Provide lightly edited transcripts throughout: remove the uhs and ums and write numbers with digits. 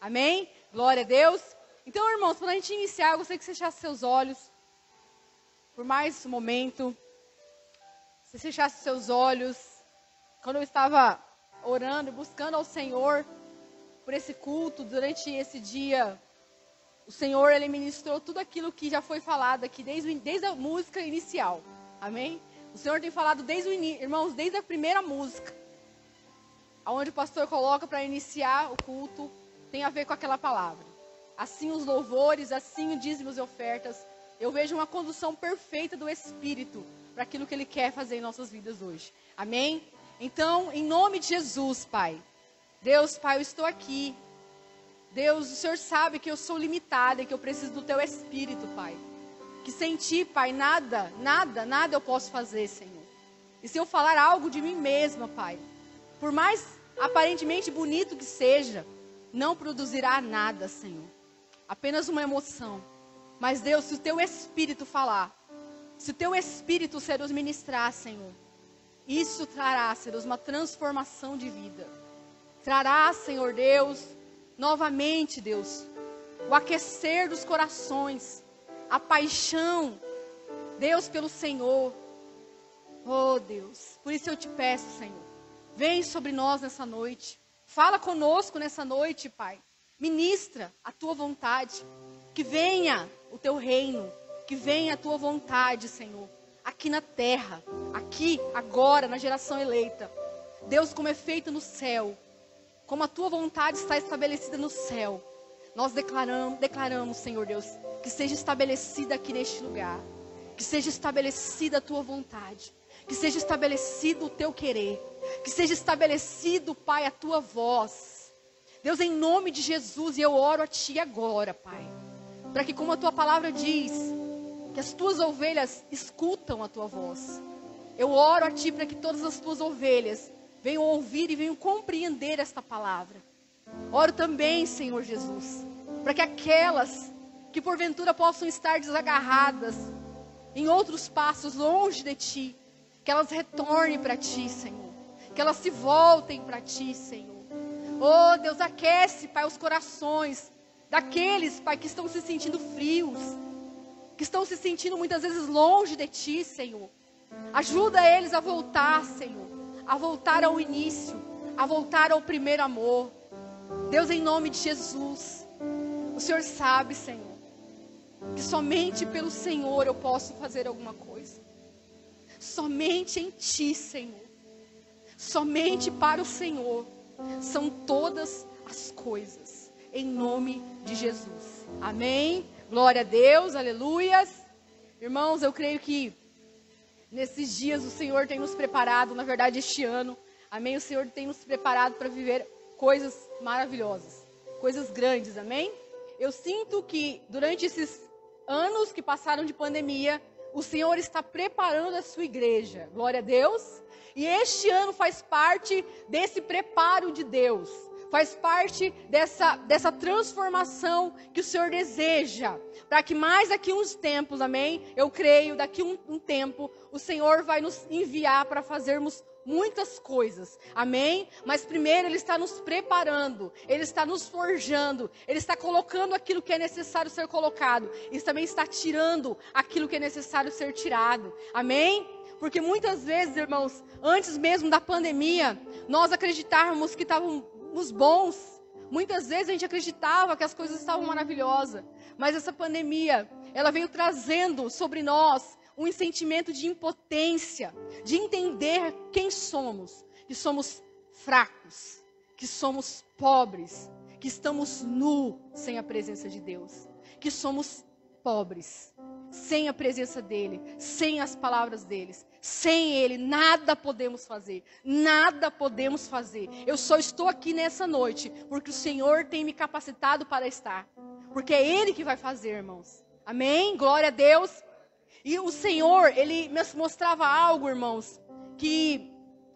Amém? Glória a Deus. Então, irmãos, para a gente iniciar, eu gostaria que você fechasse seus olhos por mais um momento. Você fechasse seus olhos. Quando eu estava orando, buscando ao Senhor por esse culto, durante esse dia, o Senhor, Ele ministrou tudo aquilo que já foi falado aqui, desde a música inicial. Amém? O Senhor tem falado desde o início, irmãos, desde a primeira música, onde o pastor coloca para iniciar o culto, tem a ver com aquela palavra. Assim os louvores, assim os dízimos e ofertas. Eu vejo uma condução perfeita do Espírito para aquilo que Ele quer fazer em nossas vidas hoje. Amém? Então, em nome de Jesus, Pai. Deus, Pai, eu estou aqui. Deus, o Senhor sabe que eu sou limitada e que eu preciso do Teu Espírito, Pai. Que sem Ti, Pai, nada eu posso fazer, Senhor. E se eu falar algo de mim mesma, Pai, por mais aparentemente bonito que seja, não produzirá nada, Senhor. Apenas uma emoção. Mas, Deus, se o Teu Espírito falar, se o Teu Espírito, Senhor, nos ministrar, Senhor, isso trará, Senhor, uma transformação de vida. Trará, Senhor Deus, novamente, Deus, o aquecer dos corações, a paixão, Deus, pelo Senhor. Oh, Deus, por isso eu te peço, Senhor, vem sobre nós nessa noite. Fala conosco nessa noite, Pai. Ministra a Tua vontade. Que venha o Teu reino. Que venha a Tua vontade, Senhor. Aqui na terra, aqui, agora, na geração eleita. Deus, como é feito no céu, como a Tua vontade está estabelecida no céu, nós declaramos, Senhor Deus, que seja estabelecida aqui neste lugar, que seja estabelecida a Tua vontade, que seja estabelecido o Teu querer, que seja estabelecido, Pai, a Tua voz. Deus, em nome de Jesus, e eu oro a Ti agora, Pai, para que, como a Tua palavra diz, que as Tuas ovelhas escutam a Tua voz. Eu oro a Ti para que todas as Tuas ovelhas venham ouvir e venham compreender esta palavra. Oro também, Senhor Jesus, para que aquelas que porventura possam estar desagarradas em outros passos longe de Ti, que elas retornem para Ti, Senhor. Que elas se voltem para Ti, Senhor. Oh, Deus, aquece, Pai, os corações daqueles, Pai, que estão se sentindo frios, que estão se sentindo muitas vezes longe de Ti, Senhor. Ajuda eles a voltar, Senhor, a voltar ao início, a voltar ao primeiro amor. Deus, em nome de Jesus, o Senhor sabe, Senhor, que somente pelo Senhor eu posso fazer alguma coisa. Somente em Ti, Senhor. Somente para o Senhor são todas as coisas. Em nome de Jesus. Amém. Glória a Deus, aleluias. Irmãos, eu creio que nesses dias o Senhor tem nos preparado, na verdade este ano, amém? O Senhor tem nos preparado para viver coisas maravilhosas, coisas grandes, amém? Eu sinto que durante esses anos que passaram de pandemia, o Senhor está preparando a sua igreja, glória a Deus. E este ano faz parte desse preparo de Deus. Faz parte dessa transformação que o Senhor deseja. Para que mais daqui uns tempos, amém? Eu creio, daqui um tempo, o Senhor vai nos enviar para fazermos muitas coisas, amém? Mas primeiro Ele está nos preparando, Ele está nos forjando, Ele está colocando aquilo que é necessário ser colocado. E também está tirando aquilo que é necessário ser tirado, amém? Porque muitas vezes, irmãos, antes mesmo da pandemia, nós acreditávamos que estávamos bons. Muitas vezes a gente acreditava que as coisas estavam maravilhosas. Mas essa pandemia, ela veio trazendo sobre nós um sentimento de impotência, de entender quem somos. Que somos fracos, que somos pobres, que estamos nus sem a presença de Deus. Que somos pobres, sem a presença dEle, sem as palavras deles. Sem Ele, nada podemos fazer. Nada podemos fazer. Eu só estou aqui nessa noite porque o Senhor tem me capacitado para estar. Porque é Ele que vai fazer, irmãos. Amém? Glória a Deus. E o Senhor, Ele me mostrava algo, irmãos, que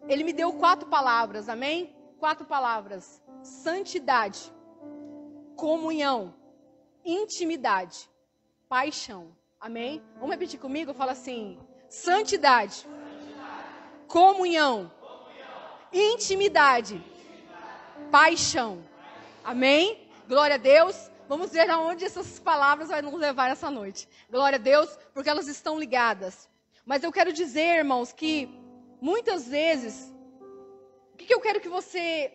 Ele me deu 4 palavras. Amém? 4 palavras. Santidade, comunhão, intimidade, paixão. Amém? Vamos repetir comigo? Fala assim: santidade, comunhão, intimidade, paixão. Amém? Glória a Deus. Vamos ver aonde essas palavras vão nos levar essa noite. Glória a Deus, porque elas estão ligadas. Mas eu quero dizer, irmãos, que muitas vezes, o que eu quero que você...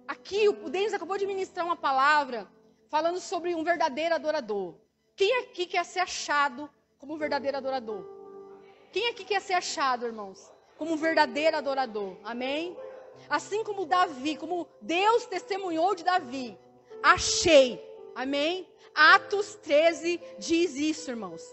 Aqui, o Denis acabou de ministrar uma palavra falando sobre um verdadeiro adorador. Quem aqui quer ser achado como um verdadeiro adorador? Quem aqui quer ser achado, irmãos? Como um verdadeiro adorador. Amém? Assim como Davi, como Deus testemunhou de Davi. Achei. Amém? Atos 13 diz isso, irmãos.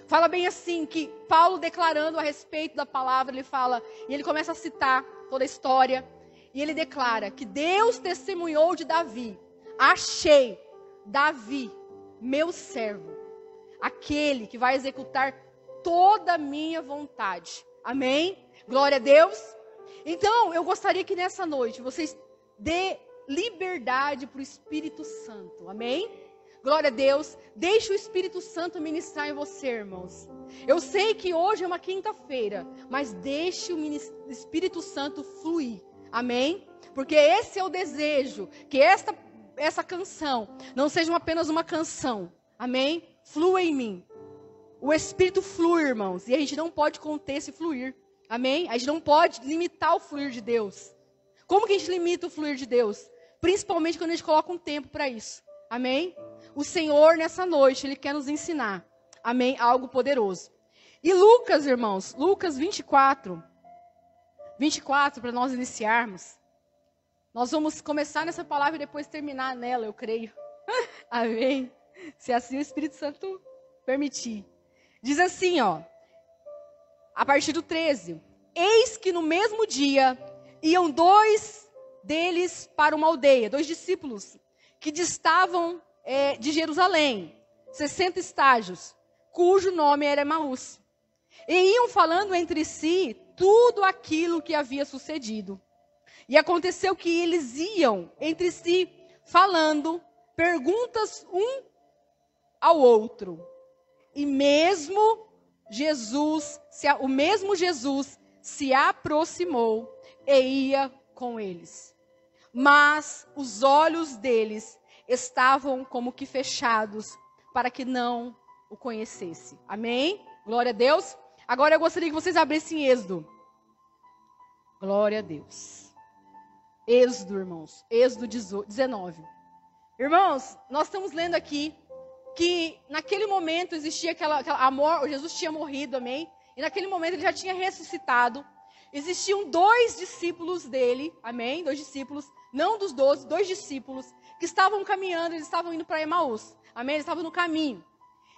Fala bem assim, que Paulo declarando a respeito da palavra, ele fala, e ele começa a citar toda a história, e ele declara que Deus testemunhou de Davi. Achei Davi, meu servo, aquele que vai executar toda a minha vontade. Amém? Glória a Deus. Então, eu gostaria que nessa noite vocês dê liberdade para o Espírito Santo. Amém? Glória a Deus. Deixe o Espírito Santo ministrar em você, irmãos. Eu sei que hoje é uma quinta-feira, mas deixe o Espírito Santo fluir. Amém? Porque esse é o desejo, que essa canção não seja apenas uma canção. Amém? Flua em mim. O Espírito flui, irmãos, e a gente não pode conter esse fluir. Amém? A gente não pode limitar o fluir de Deus. Como que a gente limita o fluir de Deus? Principalmente quando a gente coloca um tempo para isso. Amém? O Senhor, nessa noite, Ele quer nos ensinar. Amém? Algo poderoso. E Lucas, irmãos, Lucas 24, para nós iniciarmos. Nós vamos começar nessa palavra e depois terminar nela, eu creio. Amém? Se assim o Espírito Santo permitir. Diz assim, ó. A partir do 13. Eis que no mesmo dia iam dois deles para uma aldeia, 2 discípulos, que distavam de Jerusalém, 60 estágios, cujo nome era Emaús. E iam falando entre si tudo aquilo que havia sucedido. E aconteceu que eles iam entre si falando perguntas um ao outro. E o mesmo Jesus se aproximou e ia com eles. Mas os olhos deles estavam como que fechados para que não o conhecesse. Amém? Glória a Deus. Agora eu gostaria que vocês abrissem Êxodo. Glória a Deus. Êxodo, irmãos. Êxodo 19. Irmãos, nós estamos lendo aqui que naquele momento existia Jesus tinha morrido, amém? E naquele momento ele já tinha ressuscitado. Existiam 2 discípulos dele, amém? 2 discípulos, não dos 12, 2 discípulos, que estavam caminhando, eles estavam indo para Emaús, amém? Eles estavam no caminho.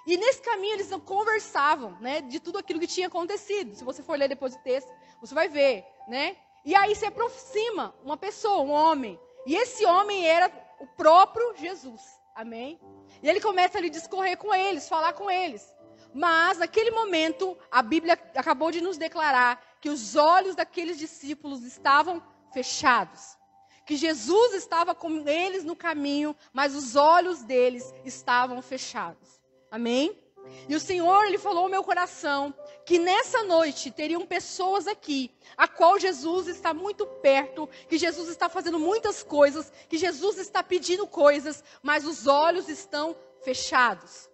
E nesse caminho eles conversavam, né, de tudo aquilo que tinha acontecido. Se você for ler depois o texto, você vai ver, né? E aí se aproxima uma pessoa, um homem. E esse homem era o próprio Jesus, amém? E ele começa a lhe discorrer com eles, falar com eles. Mas, naquele momento, a Bíblia acabou de nos declarar que os olhos daqueles discípulos estavam fechados. Que Jesus estava com eles no caminho, mas os olhos deles estavam fechados. Amém? E o Senhor, Ele falou ao meu coração que nessa noite teriam pessoas aqui, a qual Jesus está muito perto, que Jesus está fazendo muitas coisas, que Jesus está pedindo coisas, mas os olhos estão fechados.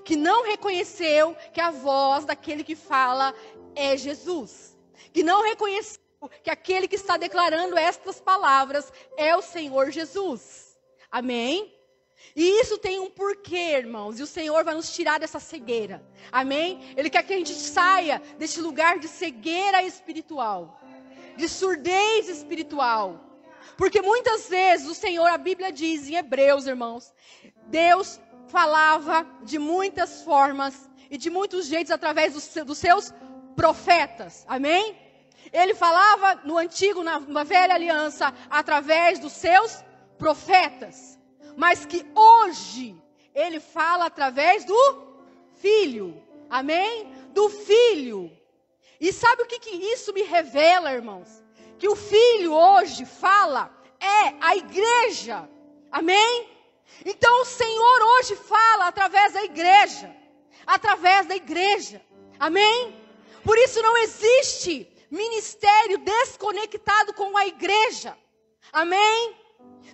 Que não reconheceu que a voz daquele que fala é Jesus. Que não reconheceu que aquele que está declarando estas palavras é o Senhor Jesus. Amém? E isso tem um porquê, irmãos. E o Senhor vai nos tirar dessa cegueira. Amém? Ele quer que a gente saia desse lugar de cegueira espiritual. De surdez espiritual. Porque muitas vezes o Senhor, a Bíblia diz em Hebreus, irmãos, Deus falava de muitas formas e de muitos jeitos através dos seus profetas. Amém? Ele falava no antigo, na velha aliança, através dos seus profetas. Mas que hoje ele fala através do Filho. Amém? Do Filho. E sabe o que isso me revela, irmãos? Que o Filho hoje fala é a igreja. Amém? Então o Senhor hoje fala através da igreja. Através da igreja. Amém? Por isso não existe ministério desconectado com a igreja. Amém?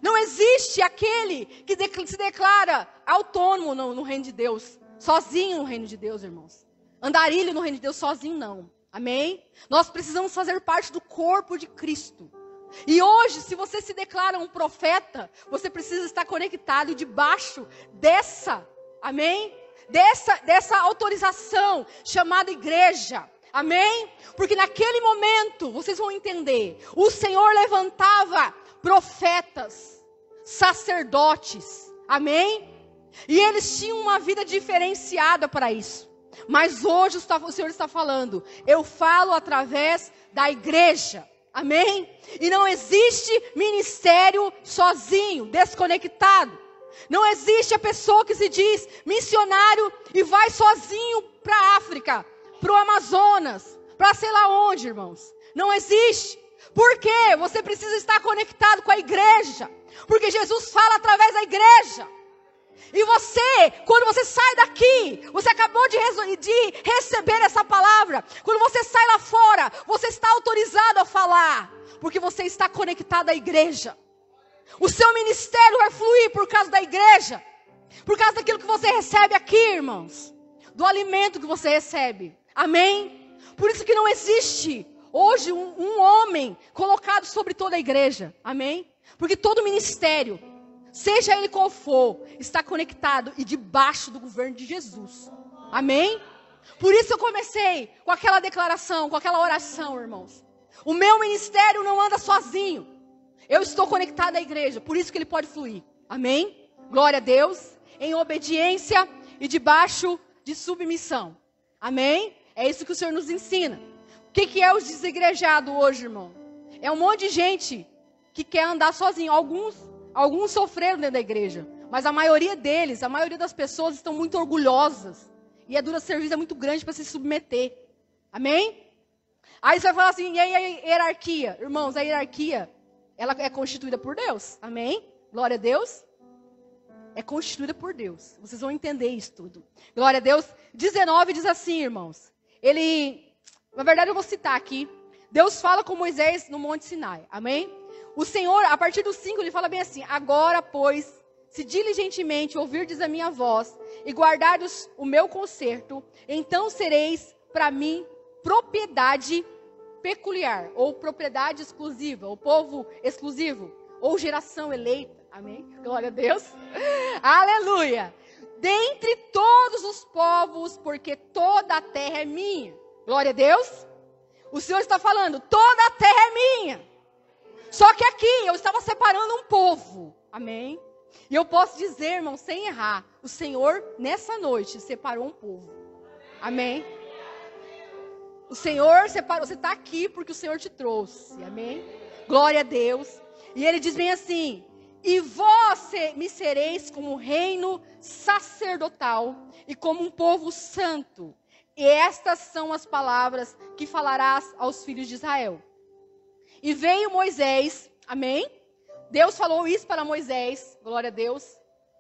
Não existe aquele que se declara autônomo no reino de Deus, sozinho no reino de Deus, irmãos. Andarilho no reino de Deus sozinho, não. Amém? Nós precisamos fazer parte do corpo de Cristo. E hoje, se você se declara um profeta, você precisa estar conectado debaixo dessa, amém? Dessa autorização chamada igreja. Amém? Porque naquele momento, vocês vão entender, o Senhor levantava profetas, sacerdotes, amém? E eles tinham uma vida diferenciada para isso. Mas hoje o Senhor está falando, eu falo através da igreja, amém? E não existe ministério sozinho, desconectado. Não existe a pessoa que se diz missionário e vai sozinho para a África, para o Amazonas, para sei lá onde, irmãos. Não existe. Por quê? Você precisa estar conectado com a igreja. Porque Jesus fala através da igreja. E você, quando você sai daqui, você acabou de receber essa palavra. Quando você sai lá fora, você está autorizado a falar. Porque você está conectado à igreja. O seu ministério vai fluir por causa da igreja. Por causa daquilo que você recebe aqui, irmãos. Do alimento que você recebe. Amém? Por isso que não existe hoje um homem colocado sobre toda a igreja. Amém? Porque todo ministério, seja ele qual for, está conectado e debaixo do governo de Jesus. Amém? Por isso eu comecei com aquela declaração, com aquela oração, irmãos. O meu ministério não anda sozinho. Eu estou conectado à igreja, por isso que ele pode fluir. Amém? Glória a Deus. Em obediência e debaixo de submissão. Amém? É isso que o Senhor nos ensina. O que é os desigrejados hoje, irmão? É um monte de gente que quer andar sozinho. Alguns sofreram dentro da igreja. Mas a maioria deles, a maioria das pessoas estão muito orgulhosas. E a dura serviço é muito grande para se submeter. Amém? Aí você vai falar assim, e aí a hierarquia? Irmãos, a hierarquia, ela é constituída por Deus. Amém? Glória a Deus. É constituída por Deus. Vocês vão entender isso tudo. Glória a Deus. 19 diz assim, irmãos. Na verdade eu vou citar aqui. Deus fala com Moisés no Monte Sinai. Amém? O Senhor, a partir do 5, ele fala bem assim. Agora, pois, se diligentemente ouvirdes a minha voz e guardardes o meu conserto, então sereis para mim propriedade peculiar, ou propriedade exclusiva, ou povo exclusivo, ou geração eleita. Amém? Glória a Deus. Aleluia. Dentre todos os povos, porque toda a terra é minha. Glória a Deus. O Senhor está falando, toda a terra é minha. Só que aqui eu estava separando um povo. Amém? E eu posso dizer, irmão, sem errar, o Senhor, nessa noite, separou um povo. Amém? O Senhor separou, você está aqui porque o Senhor te trouxe. Amém? Glória a Deus. E ele diz bem assim, e vós me sereis como reino sacerdotal e como um povo santo. E estas são as palavras que falarás aos filhos de Israel. E veio Moisés, amém? Deus falou isso para Moisés, glória a Deus.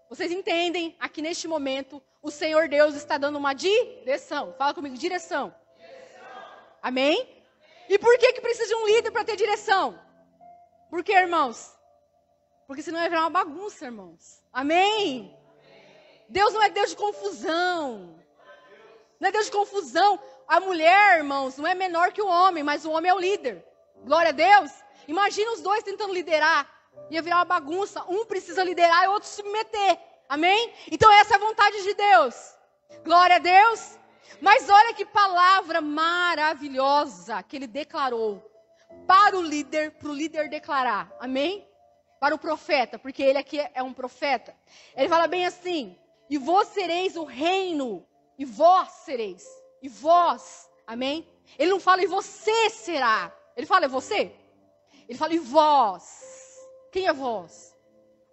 Vocês entendem, aqui neste momento, o Senhor Deus está dando uma direção. Fala comigo, direção. Amém? E por que precisa de um líder para ter direção? Por quê, irmãos? Porque senão vai virar uma bagunça, irmãos. Amém? Deus não é Deus de confusão. Não é Deus de confusão. A mulher, irmãos, não é menor que o homem, mas o homem é o líder. Glória a Deus. Imagina os dois tentando liderar. Ia virar uma bagunça. Um precisa liderar e o outro se submeter. Amém? Então essa é a vontade de Deus. Glória a Deus. Mas olha que palavra maravilhosa que ele declarou. Para o líder declarar. Amém? Para o profeta, porque ele aqui é um profeta. Ele fala bem assim, e vós sereis o reino, e vós sereis, e vós, amém? Ele não fala e você será, ele fala é você? Ele fala e vós, quem é vós?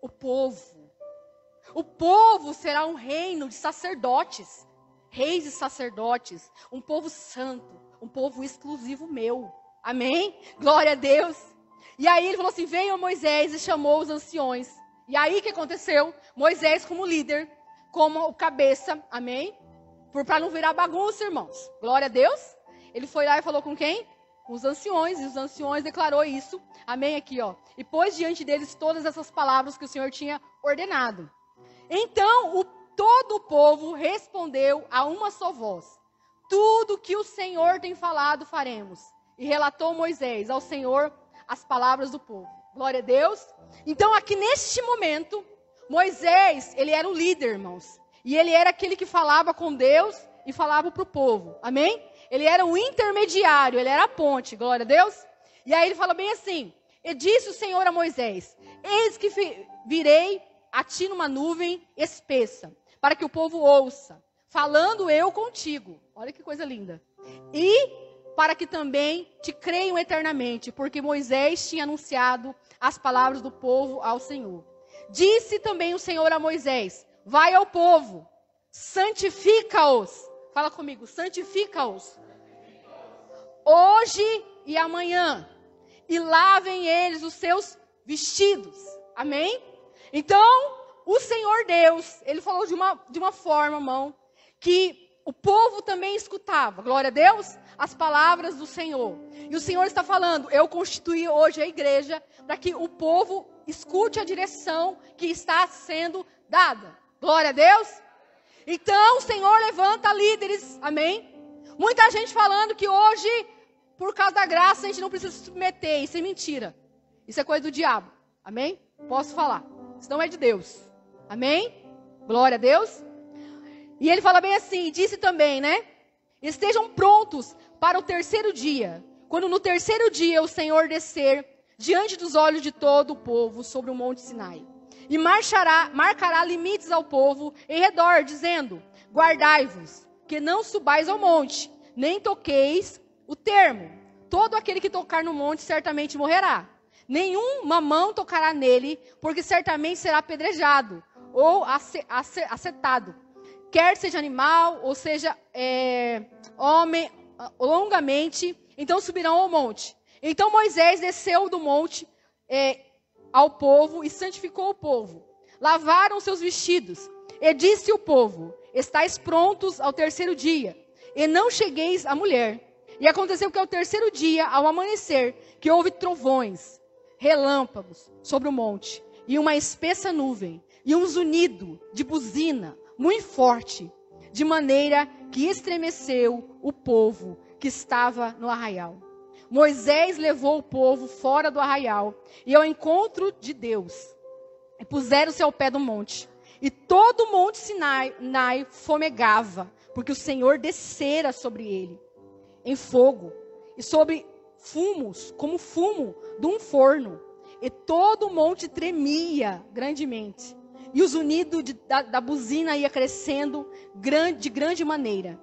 O povo. O povo será um reino de sacerdotes, reis e sacerdotes, um povo santo, um povo exclusivo meu, amém? Glória a Deus. E aí ele falou assim, veio Moisés e chamou os anciões. E aí o que aconteceu? Moisés como líder, como o cabeça, amém? Para não virar bagunça, irmãos. Glória a Deus. Ele foi lá e falou com quem? com os anciões, e os anciões declarou isso. Amém? Aqui, ó. E pôs diante deles todas essas palavras que o Senhor tinha ordenado. Então, todo o povo respondeu a uma só voz: tudo que o Senhor tem falado, faremos. E relatou Moisés ao Senhor as palavras do povo. Glória a Deus. Então, aqui neste momento, Moisés, ele era o líder, irmãos. E ele era aquele que falava com Deus e falava para o povo. Amém? Ele era o intermediário, ele era a ponte. Glória a Deus. E aí ele fala bem assim: e disse o Senhor a Moisés: eis que virei a ti numa nuvem espessa, para que o povo ouça, falando eu contigo. Olha que coisa linda. E para que também te creiam eternamente, porque Moisés tinha anunciado as palavras do povo ao Senhor. Disse também o Senhor a Moisés: vai ao povo, santifica-os. Fala comigo, santifica-os. Hoje e amanhã, e lavem eles os seus vestidos. Amém? Então, o Senhor Deus, ele falou de uma forma, irmão, que o povo também escutava. Glória a Deus, as palavras do Senhor. E o Senhor está falando: eu constituí hoje a igreja para que o povo escute a direção que está sendo dada. Glória a Deus. Então, o Senhor levanta líderes. Amém? Muita gente falando que hoje, por causa da graça, a gente não precisa se submeter. Isso é mentira. Isso é coisa do diabo. Amém? Posso falar. Isso não é de Deus. Amém? Glória a Deus. E ele fala bem assim, disse também, né? Estejam prontos para o terceiro dia. Quando no terceiro dia o Senhor descer diante dos olhos de todo o povo sobre o monte Sinai. E marcará limites ao povo em redor, dizendo: guardai-vos, que não subais ao monte, nem toqueis o termo. Todo aquele que tocar no monte certamente morrerá. Nenhuma mão tocará nele, porque certamente será apedrejado ou acetado. Quer seja animal, ou seja homem, longamente, então subirão ao monte. Então Moisés desceu do monte ao povo e santificou o povo. Lavaram seus vestidos. E disse o povo: estais prontos ao terceiro dia, e não chegueis à mulher. E aconteceu que ao terceiro dia, ao amanhecer, que houve trovões, relâmpagos sobre o monte, e uma espessa nuvem, e um zunido de buzina muito forte, de maneira que estremeceu o povo que estava no arraial. Moisés levou o povo fora do arraial e ao encontro de Deus, e puseram-se ao pé do monte. E todo o monte Sinai fumegava, porque o Senhor descera sobre ele em fogo, e sobre fumos, como fumo de um forno. E todo o monte tremia grandemente. E o zunido da buzina ia crescendo de grande maneira.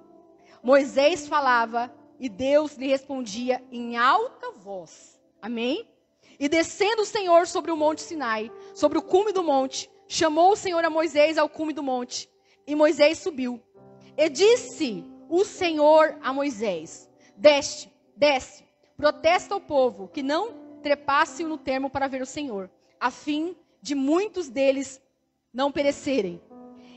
Moisés falava e Deus lhe respondia em alta voz. Amém? E descendo o Senhor sobre o monte Sinai, sobre o cume do monte, chamou o Senhor a Moisés ao cume do monte. E Moisés subiu. E disse o Senhor a Moisés: desce, protesta ao povo, que não trepasse no termo para ver o Senhor, a fim de muitos deles não perecerem.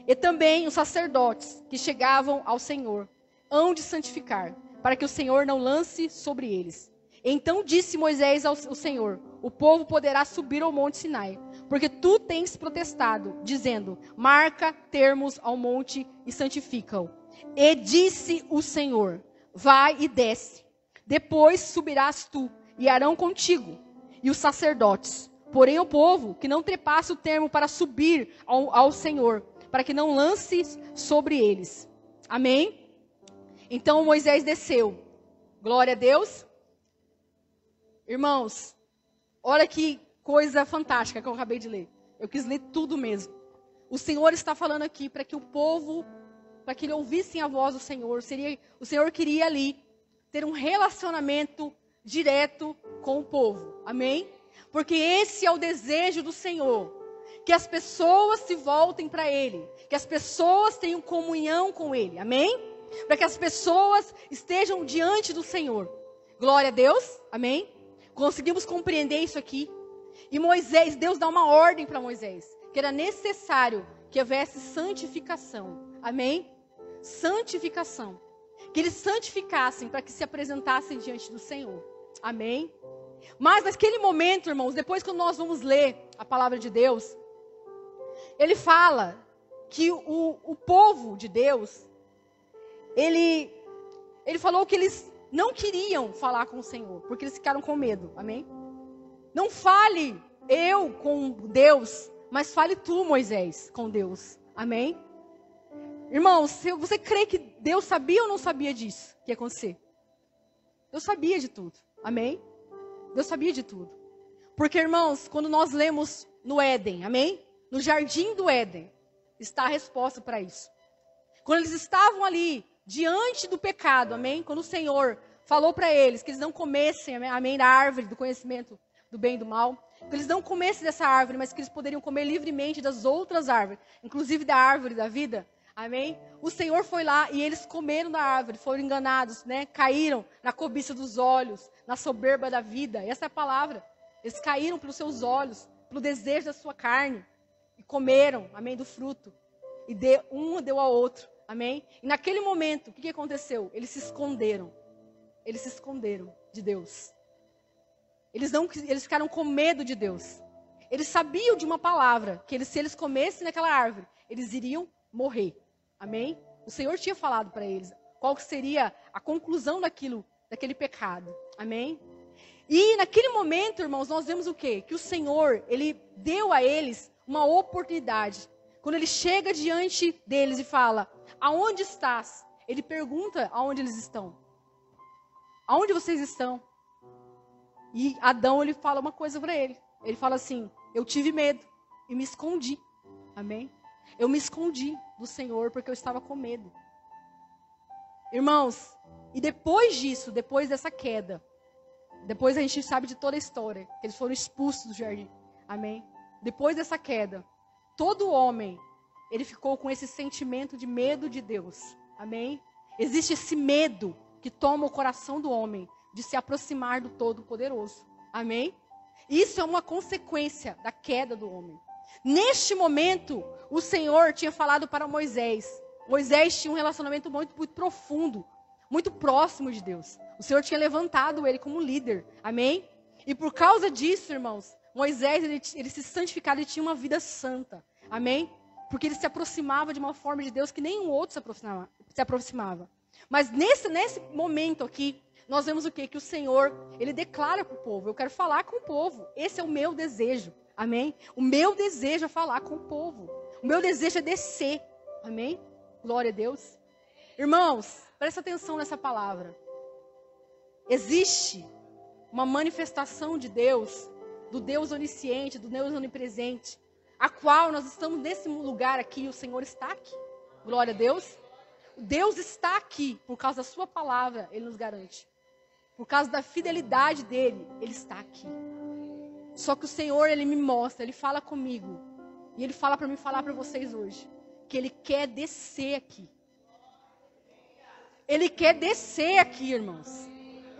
E também os sacerdotes que chegavam ao Senhor hão de santificar, para que o Senhor não lance sobre eles. Então disse Moisés ao Senhor: o povo poderá subir ao monte Sinai, porque tu tens protestado, dizendo: marca termos ao monte e santifica-o. E disse o Senhor: vai e desce. Depois subirás tu, e Arão contigo, e os sacerdotes. Porém o povo que não trepasse o termo para subir ao Senhor, para que não lance sobre eles. Amém? Então Moisés desceu. Glória a Deus. Irmãos, olha que coisa fantástica que eu acabei de ler. Eu quis ler tudo mesmo. O Senhor está falando aqui para que o povo, para que eles ouvissem a voz do Senhor. O Senhor queria ali ter um relacionamento direto com o povo. Amém? Porque esse é o desejo do Senhor. Que as pessoas se voltem para Ele. Que as pessoas tenham comunhão com Ele. Amém? Para que as pessoas estejam diante do Senhor. Glória a Deus. Amém? Conseguimos compreender isso aqui. E Moisés, Deus dá uma ordem para Moisés. Que era necessário que houvesse santificação. Amém? Santificação. Que eles santificassem para que se apresentassem diante do Senhor. Amém? Mas naquele momento, irmãos, depois que nós vamos ler a palavra de Deus, ele fala que o povo de Deus, ele falou que eles não queriam falar com o Senhor, porque eles ficaram com medo. Amém? Não fale eu com Deus, mas fale tu, Moisés, com Deus. Amém? Irmãos, você crê que Deus sabia ou não sabia disso que ia acontecer? Deus sabia de tudo. Amém? Deus sabia de tudo. Porque, irmãos, quando nós lemos no Éden, amém? No jardim do Éden, está a resposta para isso. Quando eles estavam ali, diante do pecado, amém? Quando o Senhor falou para eles que eles não comessem, amém, da árvore do conhecimento do bem e do mal, que eles não comessem dessa árvore, mas que eles poderiam comer livremente das outras árvores, inclusive da árvore da vida, amém? O Senhor foi lá e eles comeram da árvore, foram enganados, né? Caíram na cobiça dos olhos, na soberba da vida. Essa é a palavra. Eles caíram pelos seus olhos, pelo desejo da sua carne. E comeram, amém, do fruto. E um deu ao outro, amém? E naquele momento, o que aconteceu? Eles se esconderam. Eles se esconderam de Deus. Eles ficaram com medo de Deus. Eles sabiam de uma palavra, que se eles comessem naquela árvore, eles iriam morrer. Amém? O Senhor tinha falado para eles qual que seria a conclusão daquele pecado. Amém? E naquele momento, irmãos, nós vemos o quê? Que o Senhor, Ele deu a eles uma oportunidade. Quando Ele chega diante deles e fala, aonde estás? Ele pergunta aonde eles estão. Aonde vocês estão? E Adão, ele fala uma coisa para ele. Ele fala assim, eu tive medo e me escondi. Amém? Eu me escondi do Senhor porque eu estava com medo. Irmãos, e depois disso, depois dessa queda, depois a gente sabe de toda a história, que eles foram expulsos do jardim. Amém? Depois dessa queda, todo homem, ele ficou com esse sentimento de medo de Deus. Amém? Existe esse medo que toma o coração do homem de se aproximar do Todo-Poderoso. Amém? Isso é uma consequência da queda do homem. Neste momento, o Senhor tinha falado para Moisés. Moisés tinha um relacionamento muito, muito profundo, muito próximo de Deus. O Senhor tinha levantado ele como líder. Amém? E por causa disso, irmãos, Moisés, ele se santificava, ele tinha uma vida santa. Amém? Porque ele se aproximava de uma forma de Deus que nenhum outro se aproximava. Mas nesse momento aqui, nós vemos o quê? Que o Senhor, Ele declara para o povo, eu quero falar com o povo. Esse é o meu desejo. Amém? O meu desejo é falar com o povo. O meu desejo é descer. Amém? Glória a Deus. Irmãos, presta atenção nessa palavra. Existe uma manifestação de Deus, do Deus onisciente, do Deus onipresente, a qual nós estamos nesse lugar aqui, o Senhor está aqui. Glória a Deus. Deus está aqui, por causa da sua palavra, Ele nos garante. Por causa da fidelidade dEle, Ele está aqui. Só que o Senhor, Ele me mostra, Ele fala comigo. E Ele fala para mim falar para vocês hoje. Que Ele quer descer aqui. Ele quer descer aqui, irmãos.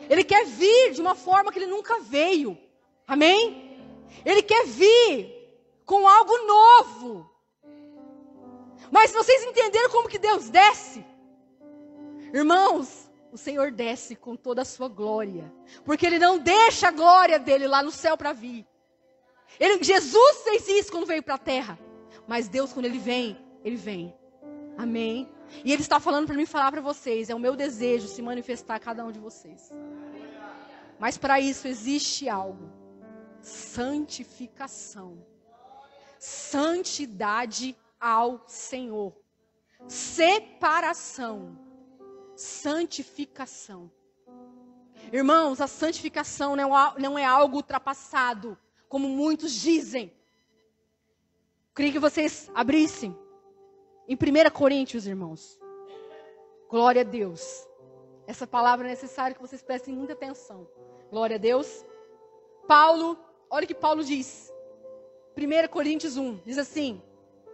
Ele quer vir de uma forma que Ele nunca veio. Amém? Ele quer vir com algo novo. Mas vocês entenderam como que Deus desce? Irmãos, o Senhor desce com toda a sua glória. Porque Ele não deixa a glória dEle lá no céu para vir. Jesus fez isso quando veio para a terra. Mas Deus, quando Ele vem. Amém? E Ele está falando para mim falar para vocês. É o meu desejo se manifestar a cada um de vocês. Mas para isso existe algo. Santificação. Santidade ao Senhor. Separação. Santificação. Irmãos, a santificação não é algo ultrapassado, como muitos dizem. Queria que vocês abrissem em 1 Coríntios, irmãos. Glória a Deus. Essa palavra é necessária que vocês prestem muita atenção. Glória a Deus. Paulo, olha o que Paulo diz. 1 Coríntios 1, diz assim: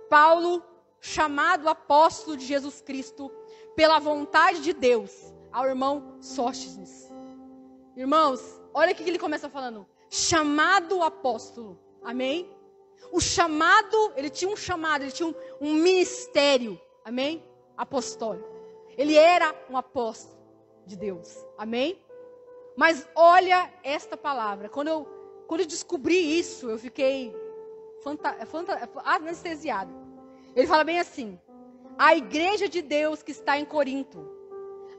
Paulo, chamado apóstolo de Jesus Cristo, pela vontade de Deus, ao irmão Sóstenes. Irmãos, olha o que ele começa falando. Chamado apóstolo. Amém? O chamado, ele tinha um chamado, ele tinha um ministério. Amém? Apostólico. Ele era um apóstolo de Deus. Amém? Mas olha esta palavra. Quando eu descobri isso, eu fiquei anestesiada. Ele fala bem assim: a igreja de Deus que está em Corinto,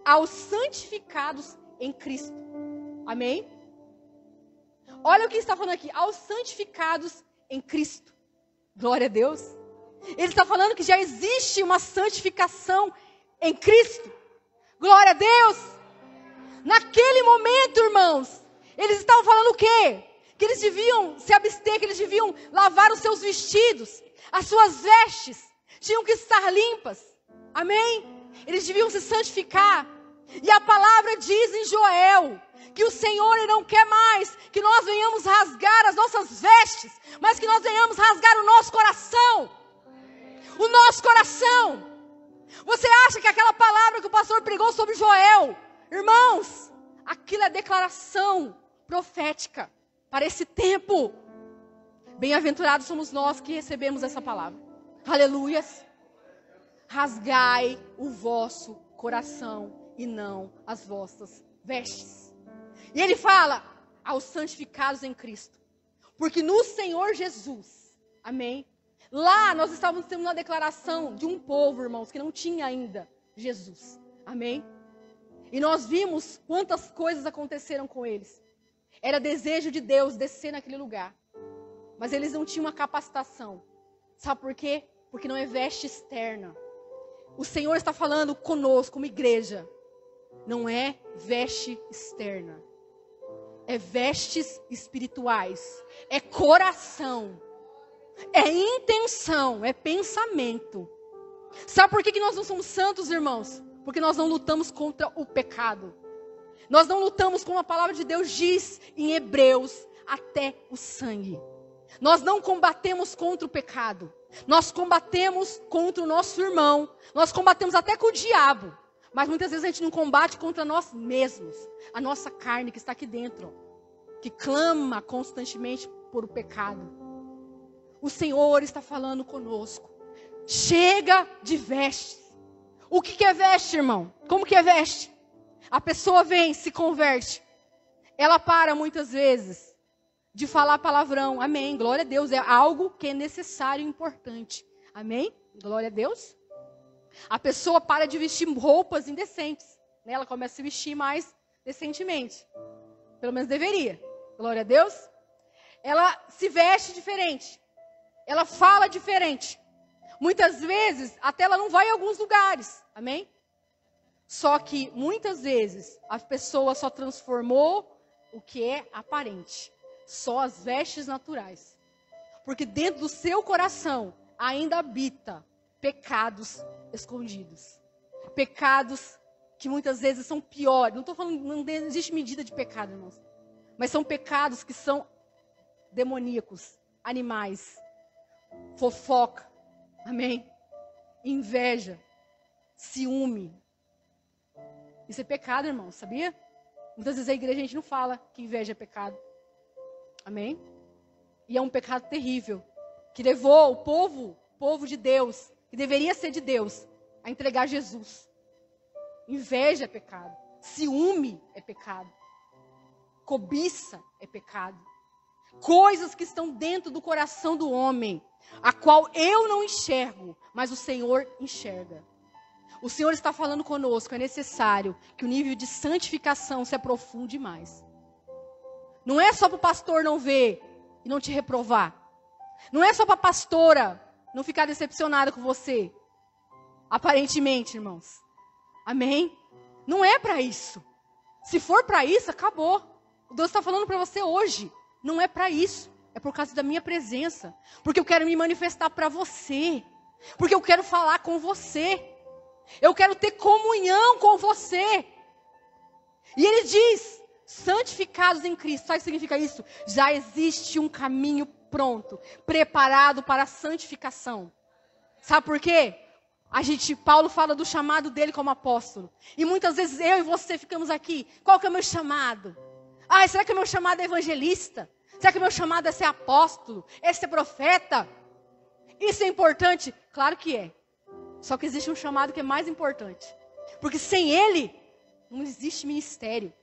aos santificados em Cristo. Amém? Olha o que está falando aqui, aos santificados em Cristo. Glória a Deus. Ele está falando que já existe uma santificação em Cristo. Glória a Deus. Naquele momento, irmãos, eles estavam falando o quê? Que eles deviam se abster, que eles deviam lavar os seus vestidos, as suas vestes, tinham que estar limpas. Amém? Eles deviam se santificar. E a palavra diz em Joel que o Senhor ele não quer mais que nós venhamos rasgar as nossas vestes, mas que nós venhamos rasgar o nosso coração. O nosso coração. Você acha que aquela palavra que o pastor pregou sobre Joel, irmãos, aquilo é declaração profética para esse tempo. Bem-aventurados somos nós que recebemos essa palavra. Aleluias. Rasgai o vosso coração e não as vossas vestes. E ele fala aos santificados em Cristo. Porque no Senhor Jesus, amém? Lá nós estávamos tendo uma declaração de um povo, irmãos, que não tinha ainda Jesus. Amém? E nós vimos quantas coisas aconteceram com eles. Era desejo de Deus descer naquele lugar. Mas eles não tinham uma capacitação. Sabe por quê? Porque não é veste externa. O Senhor está falando conosco, como igreja. Não é veste externa. É vestes espirituais. É coração. É intenção. É pensamento. Sabe por que nós não somos santos, irmãos? Porque nós não lutamos contra o pecado. Nós não lutamos, como a palavra de Deus diz em Hebreus, até o sangue. Nós não combatemos contra o pecado. Nós combatemos contra o nosso irmão. Nós combatemos até com o diabo. Mas muitas vezes a gente não combate contra nós mesmos. A nossa carne que está aqui dentro. Que clama constantemente por o pecado. O Senhor está falando conosco. Chega de vestes. O que é veste, irmão? Como que é veste? A pessoa vem, se converte. Ela para muitas vezes de falar palavrão. Amém. Glória a Deus. É algo que é necessário e importante. Amém. Glória a Deus. A pessoa para de vestir roupas indecentes. Ela começa a se vestir mais decentemente. Pelo menos deveria. Glória a Deus. Ela se veste diferente. Ela fala diferente. Muitas vezes, até ela não vai em alguns lugares. Amém? Só que, muitas vezes, a pessoa só transformou o que é aparente. Só as vestes naturais. Porque dentro do seu coração ainda habita pecados escondidos. Pecados que muitas vezes são piores. Não estou falando, não existe medida de pecado, irmãos. Mas são pecados que são demoníacos, animais, fofoca. Amém? Inveja, ciúme. Isso é pecado, irmão, sabia? Muitas vezes a igreja a gente não fala que inveja é pecado. Amém? E é um pecado terrível. Que levou o povo de Deus, que deveria ser de Deus, a entregar Jesus. Inveja é pecado. Ciúme é pecado. Cobiça é pecado. Coisas que estão dentro do coração do homem, a qual eu não enxergo, mas o Senhor enxerga. O Senhor está falando conosco, é necessário que o nível de santificação se aprofunde mais. Não é só para o pastor não ver e não te reprovar. Não é só para a pastora não ficar decepcionada com você. Aparentemente, irmãos. Amém? Não é para isso. Se for para isso, acabou. Deus está falando para você hoje. Não é para isso. É por causa da minha presença. Porque eu quero me manifestar para você. Porque eu quero falar com você. Eu quero ter comunhão com você. E ele diz, santificados em Cristo. Sabe o que significa isso? Já existe um caminho pronto, preparado para a santificação. Sabe por quê? Paulo fala do chamado dele como apóstolo. E muitas vezes eu e você ficamos aqui. Qual que é o meu chamado? Será que o meu chamado é evangelista? Será que o meu chamado é ser apóstolo? É ser profeta? Isso é importante? Claro que é. Só que existe um chamado que é mais importante. Porque sem ele, não existe ministério.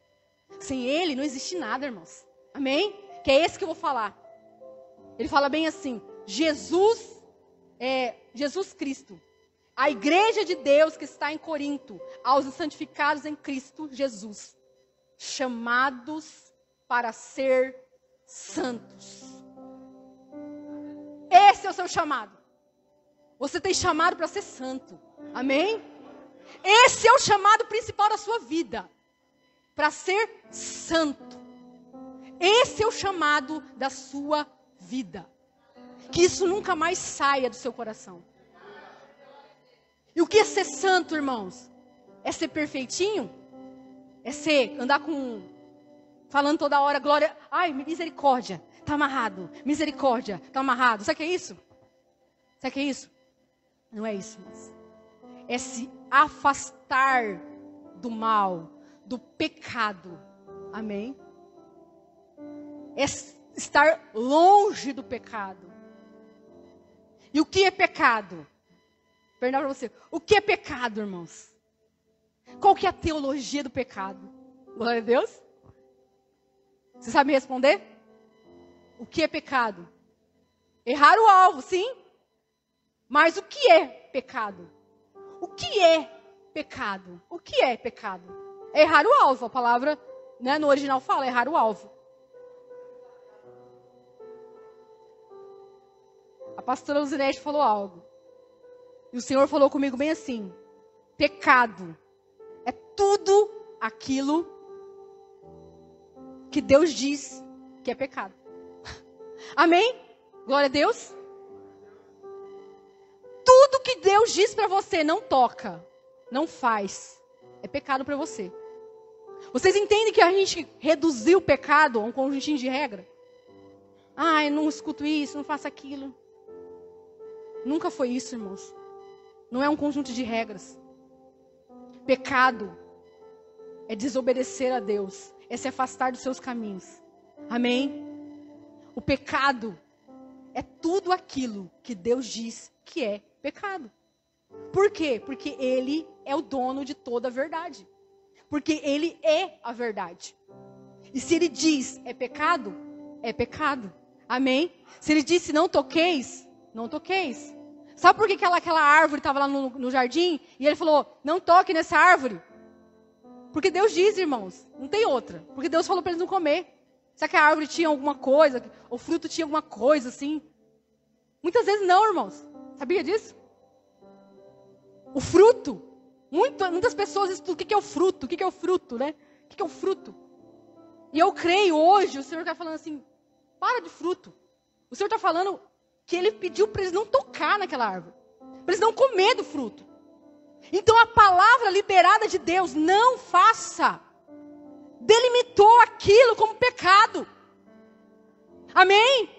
Sem ele não existe nada, irmãos. Amém? Que é esse que eu vou falar. Ele fala bem assim, Jesus Cristo. A igreja de Deus que está em Corinto, aos santificados em Cristo Jesus, chamados para ser santos. Esse é o seu chamado. Você tem chamado para ser santo. Amém? Esse é o chamado principal da sua vida. Para ser santo. Esse é o chamado da sua vida. Que isso nunca mais saia do seu coração. E o que é ser santo, irmãos? É ser perfeitinho? É ser, andar falando toda hora, glória, ai, misericórdia, tá amarrado, misericórdia, tá amarrado. Sabe o que é isso? Sabe o que é isso? Não é isso, irmãos. É se afastar do mal, do pecado. Amém? É estar longe do pecado. E o que é pecado? Perguntar para você. O que é pecado, irmãos? Qual que é a teologia do pecado? Glória a Deus. Você sabe me responder? O que é pecado? Errar o alvo, sim. Mas o que é pecado? O que é pecado? O que é pecado? É errar o alvo. A palavra, né, no original fala errar o alvo. A pastora Luzinete falou algo. E o Senhor falou comigo bem assim. Pecado é tudo aquilo que Deus diz que é pecado. Amém? Glória a Deus. Tudo que Deus diz para você, não toca, não faz, é pecado para você. Vocês entendem que a gente reduziu o pecado a um conjuntinho de regra? Ah, eu não escuto isso, não faço aquilo. Nunca foi isso, irmãos. Não é um conjunto de regras. Pecado é desobedecer a Deus, é se afastar dos seus caminhos. Amém? O pecado é tudo aquilo que Deus diz que é pecado. Por quê? Porque Ele é o dono de toda a verdade. Porque Ele é a verdade. E se Ele diz é pecado, é pecado. Amém? Se Ele disse não toqueis, não toqueis. Sabe por que aquela árvore estava lá no jardim? E Ele falou, não toque nessa árvore. Porque Deus diz, irmãos, não tem outra. Porque Deus falou para eles não comer. Será que a árvore tinha alguma coisa? O fruto tinha alguma coisa assim? Muitas vezes não, irmãos. Sabia disso? O fruto. Muitas pessoas estudam o que é o fruto. O que é o fruto, né? O que é o fruto? E eu creio hoje, o Senhor está falando assim, para de fruto. O Senhor está falando que Ele pediu para eles não tocar naquela árvore. Para eles não comer do fruto. Então a palavra liberada de Deus, não faça, delimitou aquilo como pecado. Amém?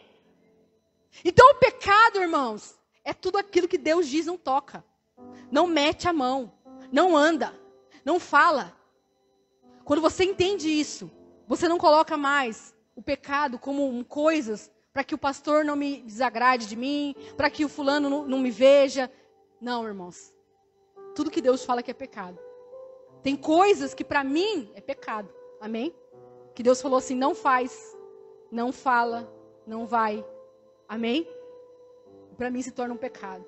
Então o pecado, irmãos, é tudo aquilo que Deus diz não toca. Não mete a mão, não anda, não fala. Quando você entende isso, você não coloca mais o pecado como coisas para que o pastor não me desagrade de mim, para que o fulano não me veja. Não, irmãos. Tudo que Deus fala que é pecado. Tem coisas que para mim é pecado. Amém? Que Deus falou assim, não faz, não fala, não vai. Amém? Para mim se torna um pecado.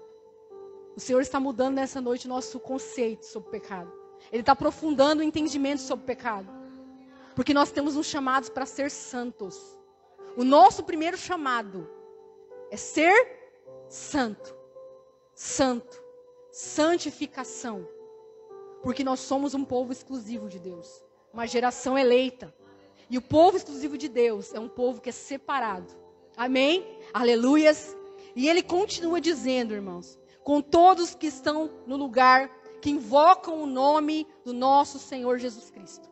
O Senhor está mudando nessa noite o nosso conceito sobre o pecado. Ele está aprofundando o entendimento sobre o pecado. Porque nós temos um chamado para ser santos. O nosso primeiro chamado é ser santo. Santo. Santificação. Porque nós somos um povo exclusivo de Deus. Uma geração eleita. E o povo exclusivo de Deus é um povo que é separado. Amém? Aleluias. E ele continua dizendo, irmãos, com todos que estão no lugar, que invocam o nome do nosso Senhor Jesus Cristo.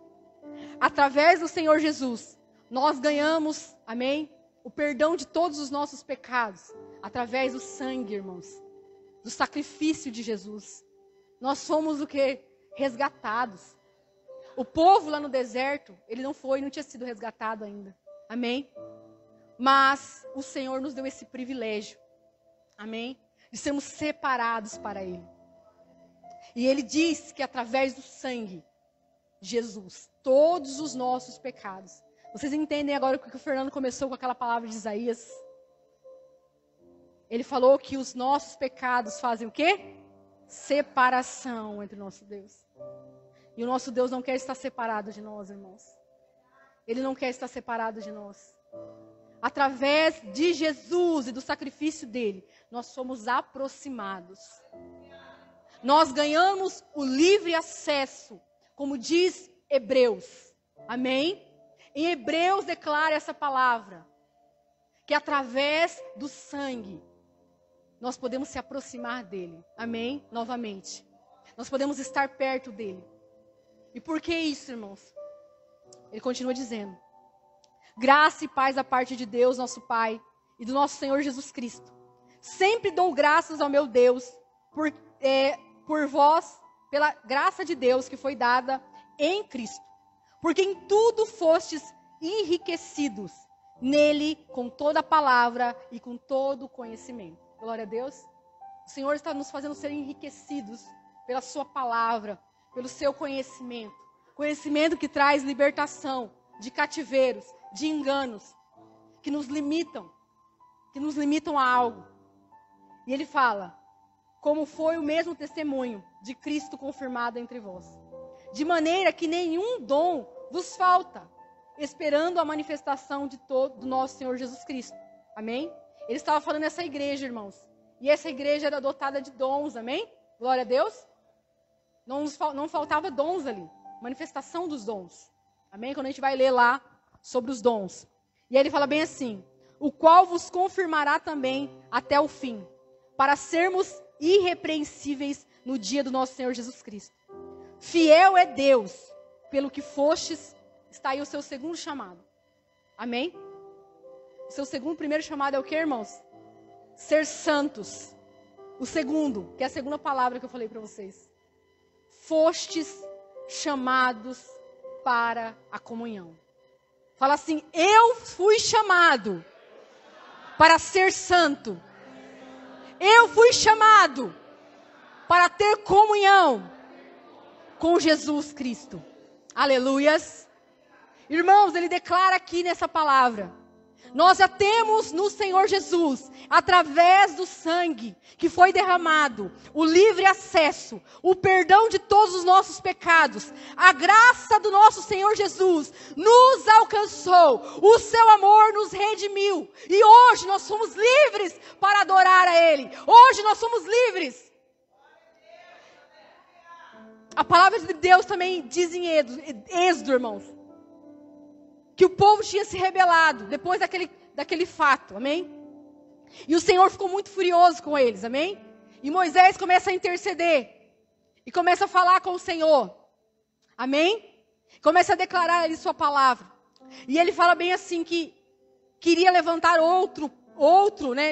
Através do Senhor Jesus, nós ganhamos, amém? O perdão de todos os nossos pecados. Através do sangue, irmãos. Do sacrifício de Jesus. Nós somos o que? Resgatados. O povo lá no deserto, ele não tinha sido resgatado ainda. Amém? Mas o Senhor nos deu esse privilégio. Amém? De sermos separados para Ele. E Ele diz que através do sangue, Jesus. Todos os nossos pecados. Vocês entendem agora o que o Fernando começou com aquela palavra de Isaías? Ele falou que os nossos pecados fazem o quê? Separação entre o nosso Deus. E o nosso Deus não quer estar separado de nós, irmãos. Ele não quer estar separado de nós. Através de Jesus e do sacrifício dele, nós somos aproximados. Nós ganhamos o livre acesso, como diz Hebreus. Amém? Em Hebreus declara essa palavra, que através do sangue, nós podemos se aproximar dele. Amém? Novamente. Nós podemos estar perto dele. E por que isso, irmãos? Ele continua dizendo: graça e paz da parte de Deus, nosso Pai, e do nosso Senhor Jesus Cristo. Sempre dou graças ao meu Deus por vós, pela graça de Deus que foi dada em Cristo. Porque em tudo fostes enriquecidos nele com toda a palavra e com todo o conhecimento. Glória a Deus. O Senhor está nos fazendo ser enriquecidos pela sua palavra, pelo seu conhecimento. Conhecimento que traz libertação de cativeiros, de enganos, que nos limitam a algo. E ele fala, como foi o mesmo testemunho de Cristo confirmado entre vós. De maneira que nenhum dom vos falta, esperando a manifestação do nosso Senhor Jesus Cristo. Amém? Ele estava falando nessa igreja, irmãos. E essa igreja era dotada de dons, amém? Glória a Deus. Não faltava dons ali. Manifestação dos dons. Amém? Quando a gente vai ler lá sobre os dons. E aí ele fala bem assim: o qual vos confirmará também até o fim, para sermos irrepreensíveis no dia do nosso Senhor Jesus Cristo. Fiel é Deus, pelo que fostes, está aí o seu segundo chamado. Amém? O seu primeiro chamado é o que, irmãos? Ser santos. O segundo, que é a segunda palavra que eu falei para vocês. Fostes chamados para a comunhão. Fala assim: eu fui chamado para ser santo. Eu fui chamado para ter comunhão com Jesus Cristo. Aleluias. Irmãos, ele declara aqui nessa palavra: nós já temos no Senhor Jesus, através do sangue que foi derramado, o livre acesso, o perdão de todos os nossos pecados. A graça do nosso Senhor Jesus nos alcançou, o seu amor nos redimiu. E hoje nós somos livres para adorar a Ele. Hoje nós somos livres. A palavra de Deus também diz em Êxodo, irmãos, que o povo tinha se rebelado depois daquele fato, amém? E o Senhor ficou muito furioso com eles, amém? E Moisés começa a interceder e começa a falar com o Senhor, amém? Começa a declarar ali sua palavra. E ele fala bem assim que queria levantar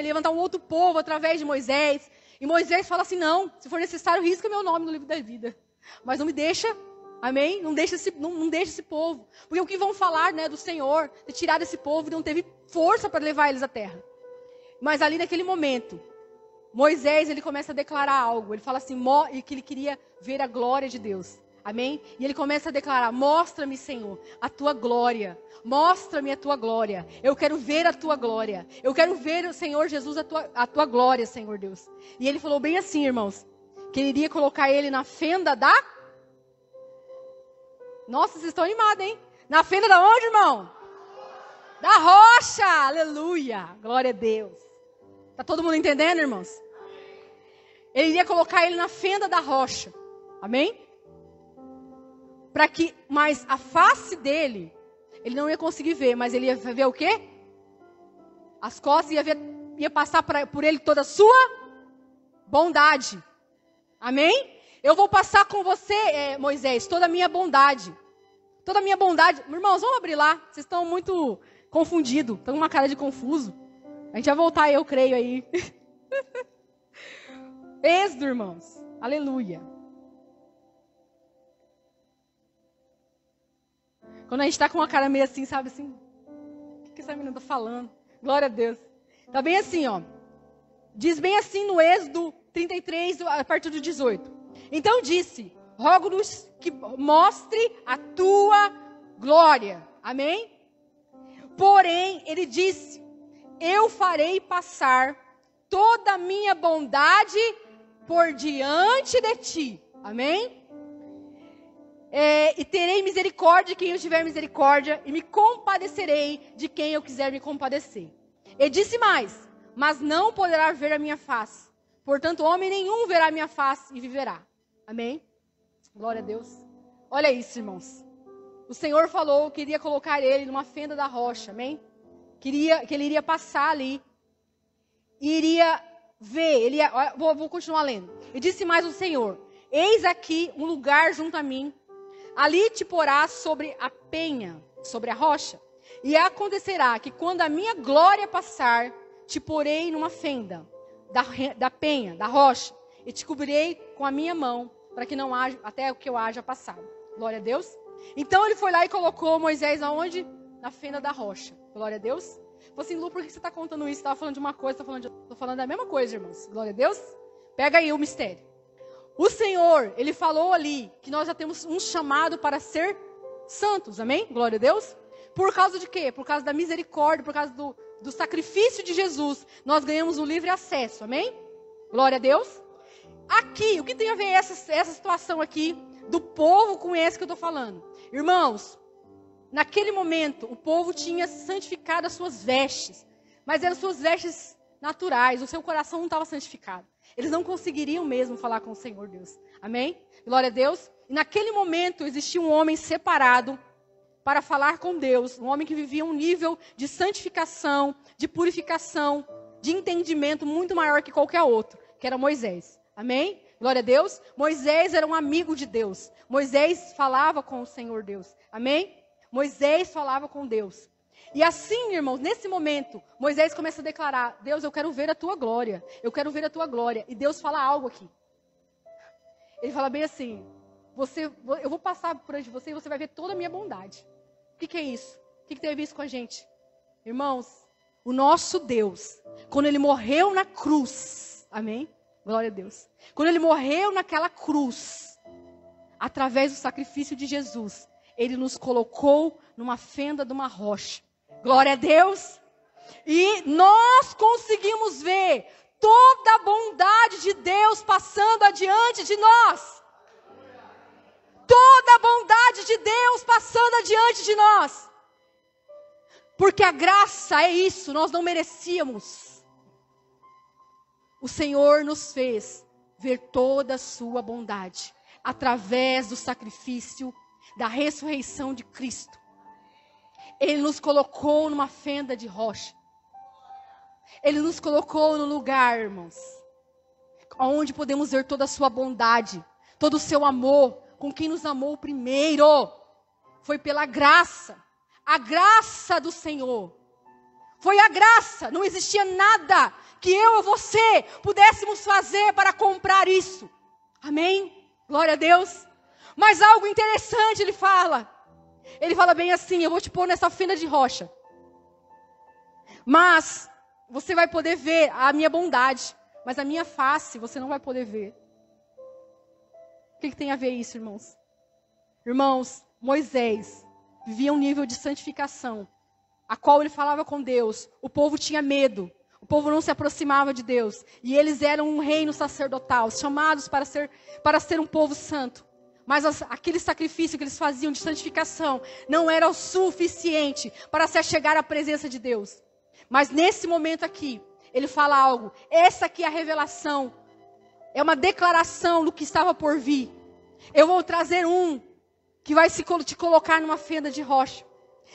levantar um outro povo através de Moisés. E Moisés fala assim: não, se for necessário, risca meu nome no livro da vida, mas não me deixa. Amém? Não deixa esse povo. Porque o que vão falar, né, do Senhor, de tirar desse povo, não teve força para levar eles à terra. Mas ali naquele momento, Moisés, ele começa a declarar algo. Ele fala assim, que ele queria ver a glória de Deus. Amém? E ele começa a declarar: mostra-me, Senhor, a tua glória. Mostra-me a tua glória. Eu quero ver a tua glória. Eu quero ver, Senhor Jesus, a tua glória, Senhor Deus. E ele falou bem assim, irmãos, que ele iria colocar ele na fenda da... Nossa, vocês estão animados, hein? Na fenda da onde, irmão? Da rocha. Aleluia. Glória a Deus. Tá todo mundo entendendo, irmãos? Ele iria colocar ele na fenda da rocha. Amém? Mas a face dele, ele não ia conseguir ver, mas ele ia ver o quê? As costas, ia passar por ele toda a sua bondade. Amém? Eu vou passar com você, Moisés, toda a minha bondade. Toda a minha bondade. Irmãos, vamos abrir lá. Vocês estão muito confundidos. Estão com uma cara de confuso. A gente vai voltar, eu creio aí. Êxodo, irmãos. Aleluia. Quando a gente está com uma cara meio assim, sabe assim? O que essa menina está falando? Glória a Deus. Está bem assim, ó. Diz bem assim no Êxodo 33, a partir do 18. Então disse: rogo-nos que mostre a tua glória. Amém? Porém, ele disse, eu farei passar toda a minha bondade por diante de ti. Amém? E terei misericórdia de quem eu tiver misericórdia, e me compadecerei de quem eu quiser me compadecer. E disse mais, mas não poderá ver a minha face. Portanto, homem nenhum verá a minha face e viverá. Amém? Glória a Deus. Olha isso, irmãos. O Senhor falou que iria colocar ele numa fenda da rocha. Amém? Que ele iria passar ali. E iria ver. Vou continuar lendo. E disse mais o Senhor, eis aqui um lugar junto a mim. Ali te porás sobre a penha, sobre a rocha. E acontecerá que quando a minha glória passar, te porei numa fenda da penha, da rocha. E te cobrirei com a minha mão, para que não haja, até que eu haja passado. Glória a Deus. Então ele foi lá e colocou Moisés aonde? Na fenda da rocha. Glória a Deus. Falei assim, Lu, por que você está contando isso? Você estava falando de uma coisa, estou falando da mesma coisa, irmãos. Glória a Deus. Pega aí o mistério. O Senhor, ele falou ali que nós já temos um chamado para ser santos, amém? Glória a Deus. Por causa de quê? Por causa da misericórdia, por causa do sacrifício de Jesus, nós ganhamos um livre acesso, amém? Glória a Deus. Aqui, o que tem a ver essa situação aqui do povo com esse que eu estou falando? Irmãos, naquele momento, o povo tinha santificado as suas vestes, mas eram suas vestes naturais, o seu coração não estava santificado. Eles não conseguiriam mesmo falar com o Senhor Deus. Amém? Glória a Deus. E naquele momento existia um homem separado para falar com Deus. Um homem que vivia um nível de santificação, de purificação, de entendimento muito maior que qualquer outro, que era Moisés. Amém? Glória a Deus. Moisés era um amigo de Deus. Moisés falava com o Senhor Deus. Amém? Moisés falava com Deus. E assim, irmãos, nesse momento, Moisés começa a declarar, Deus, eu quero ver a tua glória. Eu quero ver a tua glória. E Deus fala algo aqui. Ele fala bem assim, eu vou passar por onde você e você vai ver toda a minha bondade. O que é isso? O que tem a ver isso com a gente? Irmãos, o nosso Deus, quando ele morreu na cruz, amém? Glória a Deus. Quando ele morreu naquela cruz, através do sacrifício de Jesus, ele nos colocou numa fenda de uma rocha. Glória a Deus. E nós conseguimos ver toda a bondade de Deus passando adiante de nós. Toda a bondade de Deus passando adiante de nós. Porque a graça é isso, nós não merecíamos. O Senhor nos fez ver toda a sua bondade através do sacrifício da ressurreição de Cristo. Ele nos colocou numa fenda de rocha. Ele nos colocou no lugar, irmãos, onde podemos ver toda a sua bondade, todo o seu amor, com quem nos amou primeiro. Foi pela graça, a graça do Senhor. Foi a graça, não existia nada que eu ou você pudéssemos fazer para comprar isso. Amém? Glória a Deus. Mas algo interessante ele fala. Ele fala bem assim, eu vou te pôr nessa fenda de rocha. Mas você vai poder ver a minha bondade. Mas a minha face você não vai poder ver. O que tem a ver isso, irmãos? Irmãos, Moisés vivia um nível de santificação, a qual ele falava com Deus. O povo tinha medo. O povo não se aproximava de Deus. E eles eram um reino sacerdotal, chamados para ser um povo santo. Mas aquele sacrifício que eles faziam de santificação não era o suficiente para se achegar à presença de Deus. Mas nesse momento aqui, ele fala algo. Essa aqui é a revelação. É uma declaração do que estava por vir. Eu vou trazer um que vai te colocar numa fenda de rocha.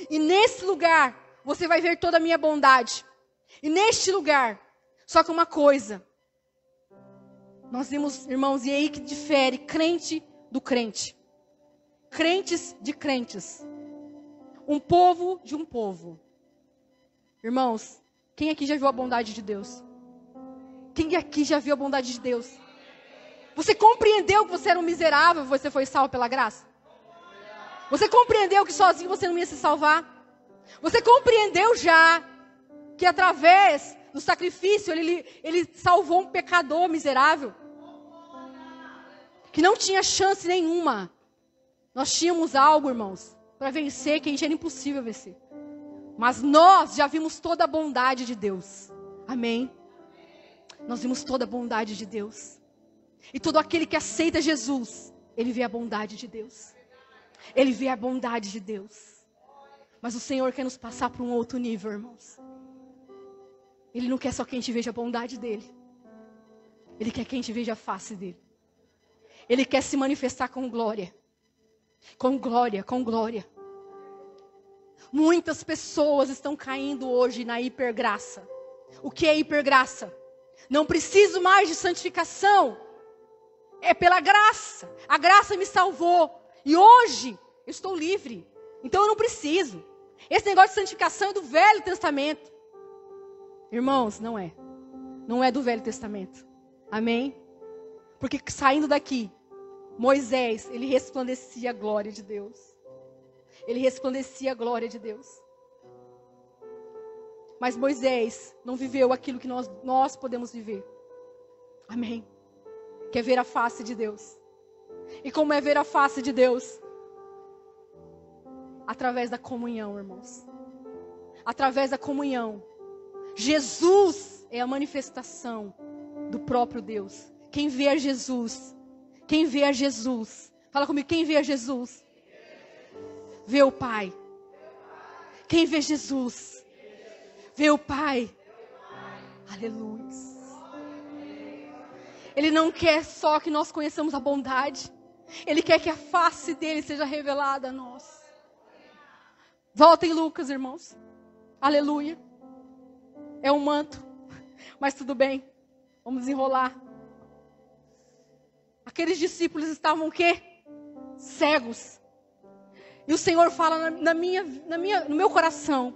E nesse lugar, você vai ver toda a minha bondade. E neste lugar, só que uma coisa. Nós vimos, irmãos, e aí que difere crente do crente. Crentes de crentes. Um povo de um povo. Irmãos, quem aqui já viu a bondade de Deus? Quem aqui já viu a bondade de Deus? Você compreendeu que você era um miserável e você foi salvo pela graça? Você compreendeu que sozinho você não ia se salvar? Você compreendeu já que através do sacrifício ele salvou um pecador miserável? que não tinha chance nenhuma. Nós tínhamos algo, irmãos, para vencer que a gente era impossível vencer. Mas nós já vimos toda a bondade de Deus. Amém? Nós vimos toda a bondade de Deus. E todo aquele que aceita Jesus, ele vê a bondade de Deus. Ele vê a bondade de Deus. Mas o Senhor quer nos passar para um outro nível, irmãos. Ele não quer só que a gente veja a bondade dele. Ele quer que a gente veja a face dele. Ele quer se manifestar com glória. Com glória, com glória. Muitas pessoas estão caindo hoje na hipergraça. O que é hipergraça? Não preciso mais de santificação. É pela graça. A graça me salvou. E hoje eu estou livre. Então eu não preciso. Esse negócio de santificação é do Velho Testamento. Irmãos, não é. Não é do Velho Testamento. Amém? Porque saindo daqui, Moisés, ele resplandecia a glória de Deus. Ele resplandecia a glória de Deus. Mas Moisés não viveu aquilo que nós podemos viver. Amém? Quer ver a face de Deus. E como é ver a face de Deus? Através da comunhão, irmãos. Através da comunhão. Jesus é a manifestação do próprio Deus. Quem vê a Jesus, quem vê a Jesus, fala comigo, quem vê a Jesus, vê o Pai. Quem vê Jesus, vê o Pai. Aleluia. Ele não quer só que nós conheçamos a bondade. Ele quer que a face dele seja revelada a nós. Volta em Lucas, irmãos. Aleluia. É um manto. Mas tudo bem. Vamos desenrolar. Aqueles estavam o quê? Cegos. E o Senhor fala no meu coração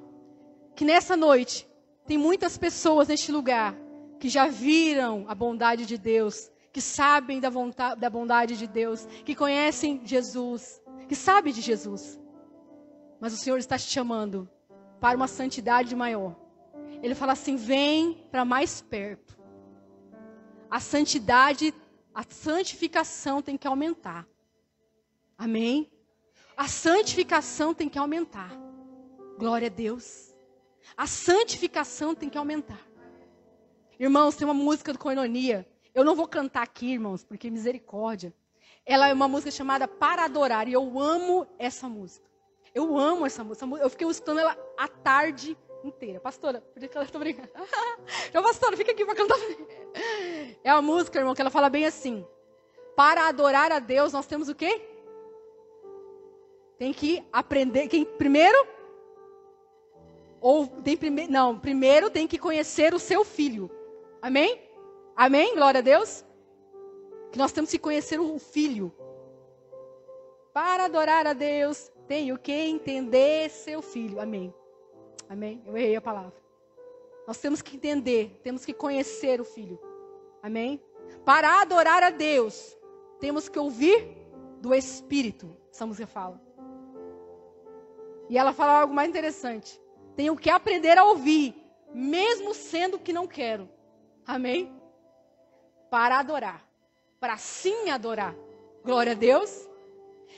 que nessa noite tem muitas pessoas neste lugar que já viram a bondade de Deus, que sabem da bondade de Deus, que conhecem Jesus, que sabem de Jesus. Mas o Senhor está te chamando para uma santidade maior. Ele fala assim, vem para mais perto. A santificação tem que aumentar. Amém? A santificação tem que aumentar. Glória a Deus. A santificação tem que aumentar. Irmãos, tem uma música do Koinonia. Eu não vou cantar aqui, irmãos, porque misericórdia. Ela é uma música chamada Para Adorar. E eu amo essa música. Eu amo essa música. Eu fiquei escutando ela a tarde inteira. Pastora, estou brincando. Já, pastora, fica aqui para cantar. É uma música, irmão, que ela fala bem assim. Para adorar a Deus, nós temos o quê? Tem que aprender. Primeiro tem que conhecer o seu filho. Amém? Amém? Glória a Deus. Que nós temos que conhecer o filho. Para adorar a Deus, tenho que entender seu filho. Amém. Amém? Eu errei a palavra. Nós temos que entender, temos que conhecer o filho. Amém? Para adorar a Deus, temos que ouvir do Espírito. Essa música fala. E ela fala algo mais interessante. Tenho que aprender a ouvir, mesmo sendo que não quero. Amém? Para adorar. Para sim adorar. Glória a Deus.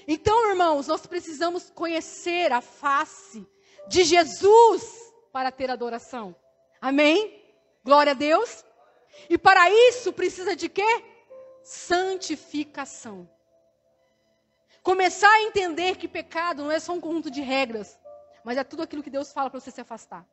Então, irmãos, nós precisamos conhecer a face de Jesus para ter adoração. Amém? Glória a Deus. E para isso precisa de quê? Santificação. Começar a entender que pecado não é só um conjunto de regras, mas é tudo aquilo que Deus fala para você se afastar.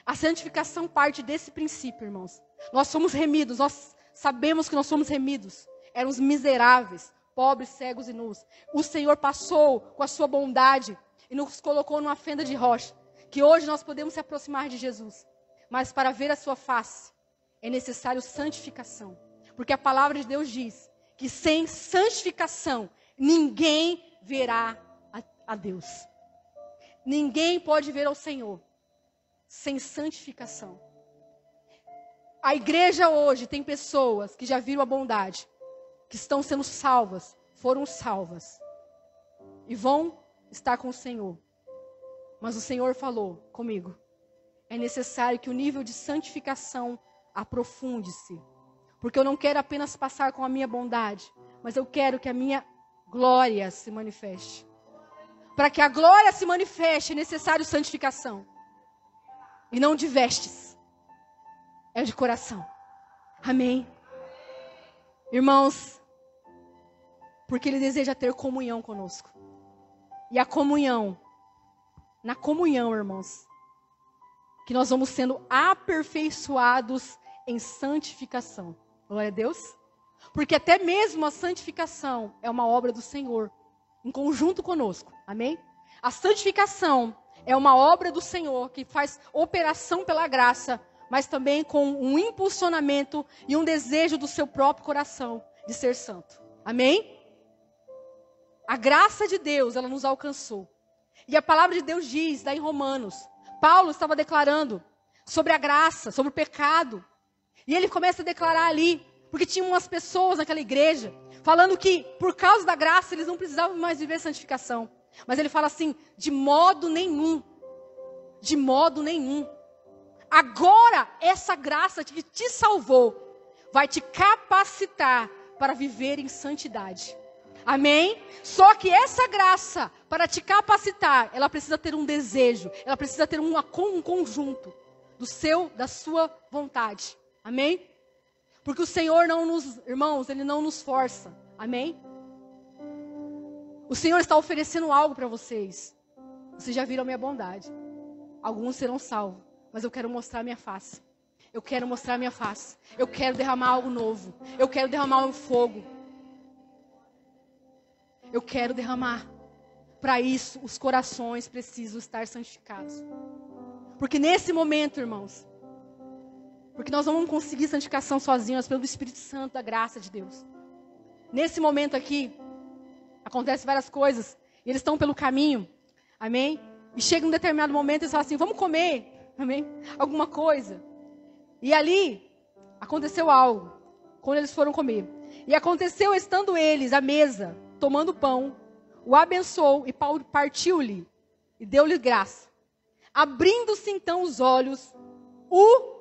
A santificação parte desse princípio, irmãos. Nós somos remidos, nós sabemos que nós somos remidos. Éramos miseráveis, pobres, cegos e nus. O Senhor passou com a sua bondade e nos colocou numa fenda de rocha, que hoje nós podemos se aproximar de Jesus. Mas para ver a sua face, é necessário santificação. Porque a palavra de Deus diz que sem santificação, ninguém verá a Deus. Ninguém pode ver ao Senhor sem santificação. A igreja hoje tem pessoas que já viram a bondade, que estão sendo salvas, foram salvas e vão estar com o Senhor. Mas o Senhor falou comigo, é necessário que o nível de santificação aprofunde-se. Porque eu não quero apenas passar com a minha bondade, mas eu quero que a minha glória se manifeste. Para que a glória se manifeste é necessário santificação. E não de vestes, é de coração. Amém? Irmãos, porque Ele deseja ter comunhão conosco. E a comunhão, na comunhão, irmãos, que nós vamos sendo aperfeiçoados em santificação. Glória a Deus. Porque até mesmo a santificação é uma obra do Senhor, em conjunto conosco. Amém? A santificação é uma obra do Senhor que faz operação pela graça, mas também com um impulsionamento e um desejo do seu próprio coração de ser santo. Amém? A graça de Deus, ela nos alcançou. E a palavra de Deus diz, lá em Romanos, Paulo estava declarando sobre a graça, sobre o pecado. E ele começa a declarar ali, porque tinha umas pessoas naquela igreja, falando que por causa da graça eles não precisavam mais viver santificação. Mas ele fala assim, de modo nenhum. De modo nenhum. Agora, essa graça que te salvou, vai te capacitar para viver em santidade. Amém? Só que essa graça, para te capacitar, ela precisa ter um desejo, ela precisa ter um conjunto da sua vontade. Amém? Porque o Senhor irmãos, Ele não nos força. Amém? O Senhor está oferecendo algo para vocês. Vocês já viram a minha bondade. Alguns serão salvos, mas eu quero mostrar a minha face. Eu quero mostrar a minha face. Eu quero derramar algo novo. Eu quero derramar um fogo. Eu quero derramar. Para isso, os corações precisam estar santificados. Porque nesse momento, irmãos, porque nós não vamos conseguir santificação sozinhos, pelo Espírito Santo, da graça de Deus. Nesse momento aqui, acontecem várias coisas, e eles estão pelo caminho, amém? E chega um determinado momento e eles falam assim, vamos comer, amém? Alguma coisa. E ali, aconteceu algo, quando eles foram comer. E aconteceu, estando eles à mesa, tomando pão, o abençoou e partiu-lhe, e deu-lhe graça. Abrindo-se então os olhos, o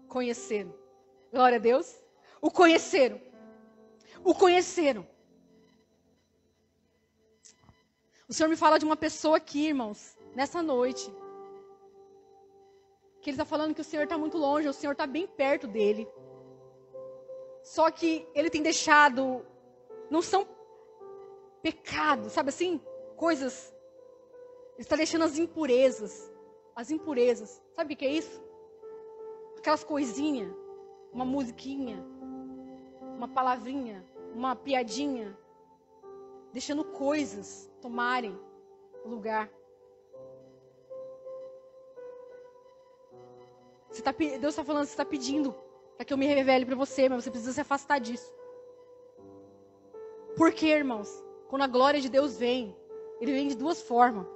conheceram. Glória a Deus. O conheceram. O conheceram. O Senhor me fala de uma pessoa aqui, irmãos, nessa noite. Que Ele está falando que o Senhor está muito longe, o Senhor está bem perto dele. Só que Ele tem deixado, não são pecados, sabe assim? Coisas. Ele está deixando as impurezas. As impurezas. Sabe o que é isso? Aquelas coisinhas, uma musiquinha, uma palavrinha, uma piadinha, deixando coisas tomarem o lugar. Deus está falando, você está pedindo para que eu me revele para você, mas você precisa se afastar disso. Por quê, irmãos? Quando a glória de Deus vem, Ele vem de duas formas.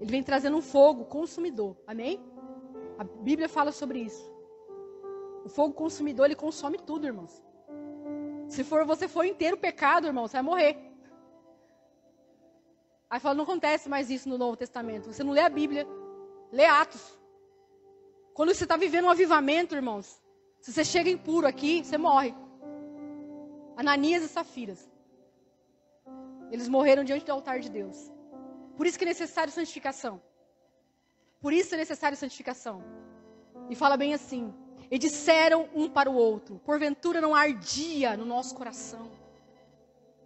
Ele vem trazendo um fogo consumidor, amém? A Bíblia fala sobre isso. O fogo consumidor, ele consome tudo, irmãos. Se você for inteiro pecado, irmão, você vai morrer. Aí fala, não acontece mais isso no Novo Testamento. Você não lê a Bíblia, lê Atos. Quando você está vivendo um avivamento, irmãos, se você chega impuro aqui, você morre. Ananias e Safiras. Eles morreram diante do altar de Deus. Por isso que é necessário santificação. Por isso é necessário santificação. E fala bem assim. E disseram um para o outro. Porventura não ardia no nosso coração.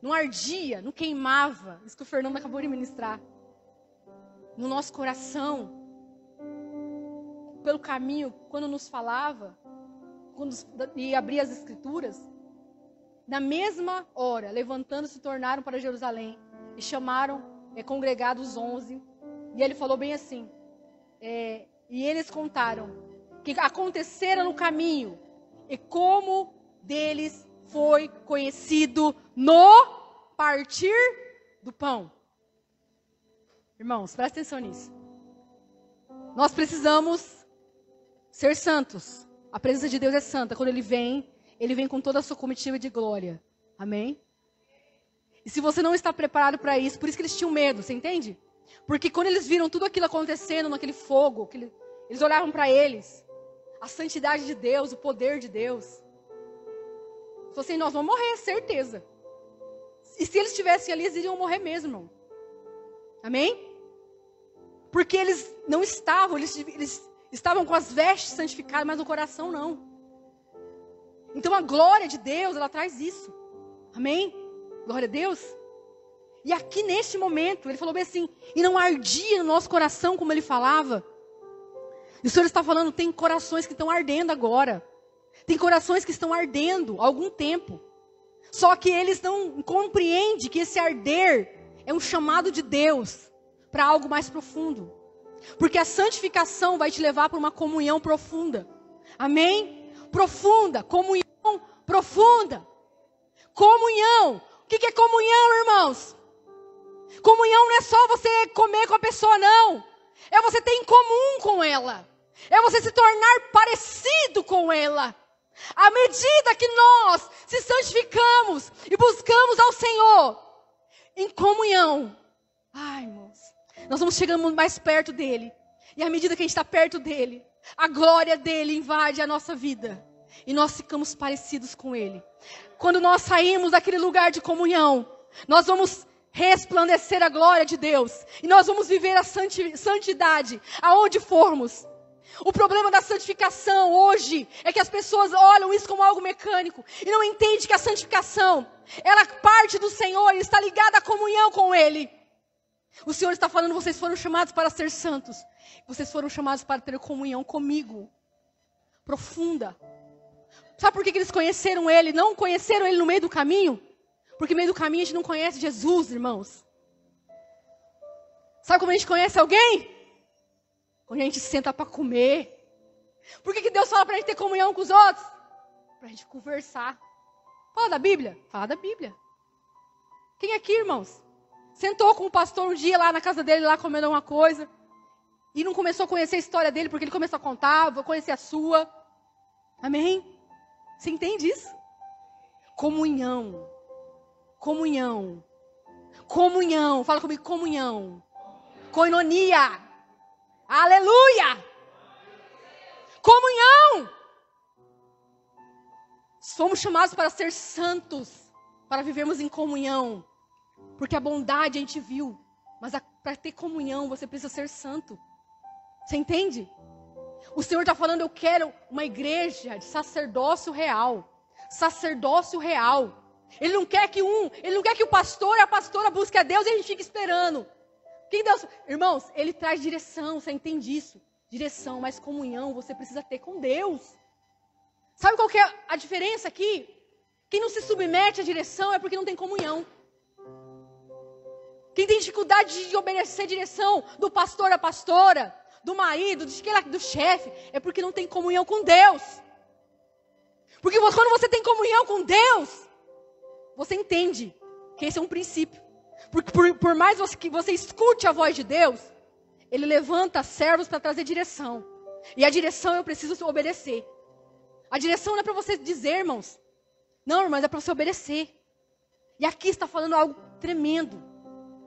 Não ardia, não queimava. Isso que o Fernando acabou de ministrar. No nosso coração. Pelo caminho, quando nos falava. E abria as escrituras. Na mesma hora, levantando-se, tornaram para Jerusalém. E chamaram, congregados os 11. E ele falou bem assim. E eles contaram que acontecera no caminho e como deles foi conhecido no partir do pão. Irmãos, presta atenção nisso. Nós precisamos ser santos. A presença de Deus é santa. Quando Ele vem com toda a sua comitiva de glória. Amém? E se você não está preparado para isso, por isso que eles tinham medo, você entende? Porque quando eles viram tudo aquilo acontecendo naquele fogo, eles olhavam para eles, a santidade de Deus, o poder de Deus. Falou assim, nós vamos morrer, certeza. E se eles estivessem ali, eles iriam morrer mesmo, irmão. Amém? Porque eles não estavam, eles estavam com as vestes santificadas, mas no coração não. Então a glória de Deus, ela traz isso. Amém? Glória a Deus. E aqui neste momento, ele falou bem assim, e não ardia no nosso coração como ele falava. E o Senhor está falando, tem corações que estão ardendo agora. Tem corações que estão ardendo há algum tempo. Só que eles não compreendem que esse arder é um chamado de Deus para algo mais profundo. Porque a santificação vai te levar para uma comunhão profunda. Amém? Profunda, comunhão profunda. Comunhão. O que é comunhão, irmãos? Comunhão não é só você comer com a pessoa, não. É você ter em comum com ela. É você se tornar parecido com ela. À medida que nós se santificamos e buscamos ao Senhor em comunhão, ai, irmãos, nós vamos chegando mais perto dele. E à medida que a gente está perto dele, a glória dele invade a nossa vida. E nós ficamos parecidos com ele. Quando nós saímos daquele lugar de comunhão, nós vamos resplandecer a glória de Deus. E nós vamos viver a santidade aonde formos. O problema da santificação hoje é que as pessoas olham isso como algo mecânico e não entendem que a santificação, ela parte do Senhor e está ligada à comunhão com Ele. O Senhor está falando, vocês foram chamados para ser santos. Vocês foram chamados para ter comunhão comigo. Profunda. Sabe por que eles conheceram Ele? Não conheceram Ele no meio do caminho? Porque no meio do caminho a gente não conhece Jesus, irmãos. Sabe como a gente conhece alguém? Quando a gente senta para comer. Por que Deus fala para a gente ter comunhão com os outros? Para a gente conversar. Fala da Bíblia? Fala da Bíblia. Quem aqui, irmãos? Sentou com o pastor um dia lá na casa dele, lá comendo alguma coisa. E não começou a conhecer a história dele, porque ele começou a contar, vou conhecer a sua. Amém? Você entende isso? Comunhão. Comunhão. Comunhão. Fala comigo, comunhão. Koinonia. Aleluia! Comunhão! Somos chamados para ser santos, para vivermos em comunhão. Porque a bondade a gente viu, mas para ter comunhão você precisa ser santo. Você entende? O Senhor está falando, eu quero uma igreja de sacerdócio real. Sacerdócio real. Ele não quer que o pastor e a pastora busquem a Deus e a gente fique esperando. Quem Deus, irmãos, Ele traz direção, você entende isso? Direção, mas comunhão você precisa ter com Deus. Sabe qual que é a diferença aqui? Quem não se submete à direção é porque não tem comunhão. Quem tem dificuldade de obedecer a direção do pastor à pastora, do marido, do chefe, é porque não tem comunhão com Deus. Porque quando você tem comunhão com Deus, você entende que esse é um princípio. Porque por mais que você escute a voz de Deus, Ele levanta servos para trazer direção. E a direção eu preciso obedecer. A direção não é para você dizer, irmãos. Não, irmãos, é para você obedecer. E aqui está falando algo tremendo.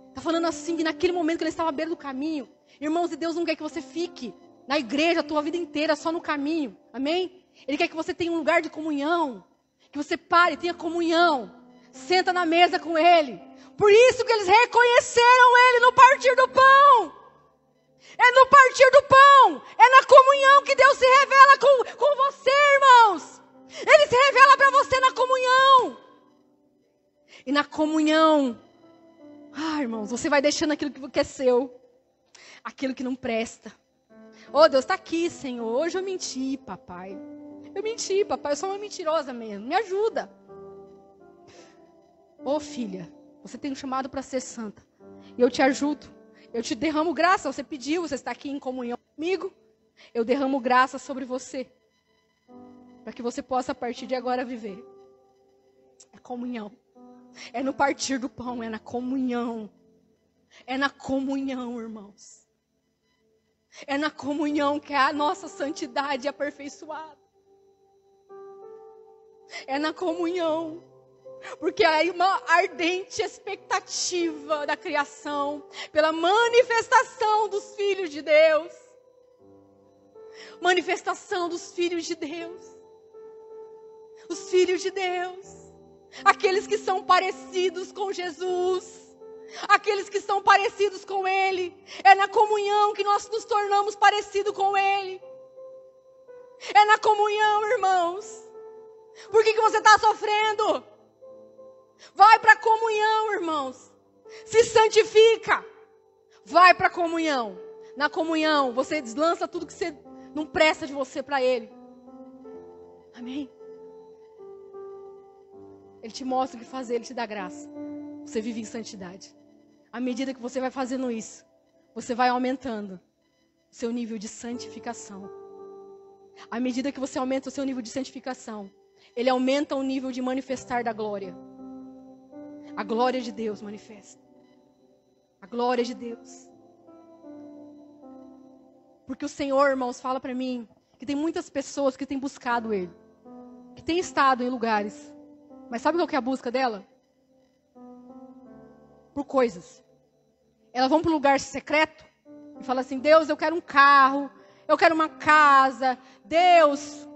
Está falando assim, que naquele momento que ele estava à beira do caminho. Irmãos, e Deus não quer que você fique na igreja a tua vida inteira, só no caminho. Amém? Ele quer que você tenha um lugar de comunhão. Que você pare, tenha comunhão. Senta na mesa com Ele. Por isso que eles reconheceram Ele no partir do pão. É no partir do pão. É na comunhão que Deus se revela com você, irmãos. Ele se revela para você na comunhão. E na comunhão, irmãos, você vai deixando aquilo que é seu. Aquilo que não presta. Oh, Deus está aqui, Senhor. Hoje eu menti, papai. Eu menti, papai. Eu sou uma mentirosa mesmo. Me ajuda. Oh, filha. Você tem um chamado para ser santa. E eu te ajudo. Eu te derramo graça. Você pediu, você está aqui em comunhão comigo. Eu derramo graça sobre você. Para que você possa, a partir de agora, viver. É comunhão. É no partir do pão, é na comunhão. É na comunhão, irmãos. É na comunhão que a nossa santidade é aperfeiçoada. É na comunhão. Porque há uma ardente expectativa da criação pela manifestação dos filhos de Deus. Manifestação dos filhos de Deus. Os filhos de Deus. Aqueles que são parecidos com Jesus. Aqueles que são parecidos com Ele. É na comunhão que nós nos tornamos parecidos com Ele. É na comunhão, irmãos. Por que você está sofrendo? Vai para a comunhão, irmãos. Se santifica. Vai para a comunhão. Na comunhão, você deslança tudo que você não presta de você para Ele. Amém? Ele te mostra o que fazer, Ele te dá graça. Você vive em santidade. À medida que você vai fazendo isso, você vai aumentando o seu nível de santificação. À medida que você aumenta o seu nível de santificação, Ele aumenta o nível de manifestar da glória. A glória de Deus manifesta. A glória de Deus. Porque o Senhor, irmãos, fala para mim que tem muitas pessoas que têm buscado Ele. Que têm estado em lugares. Mas sabe qual que é a busca dela? Por coisas. Elas vão para um lugar secreto e falam assim: Deus, eu quero um carro, eu quero uma casa. Deus.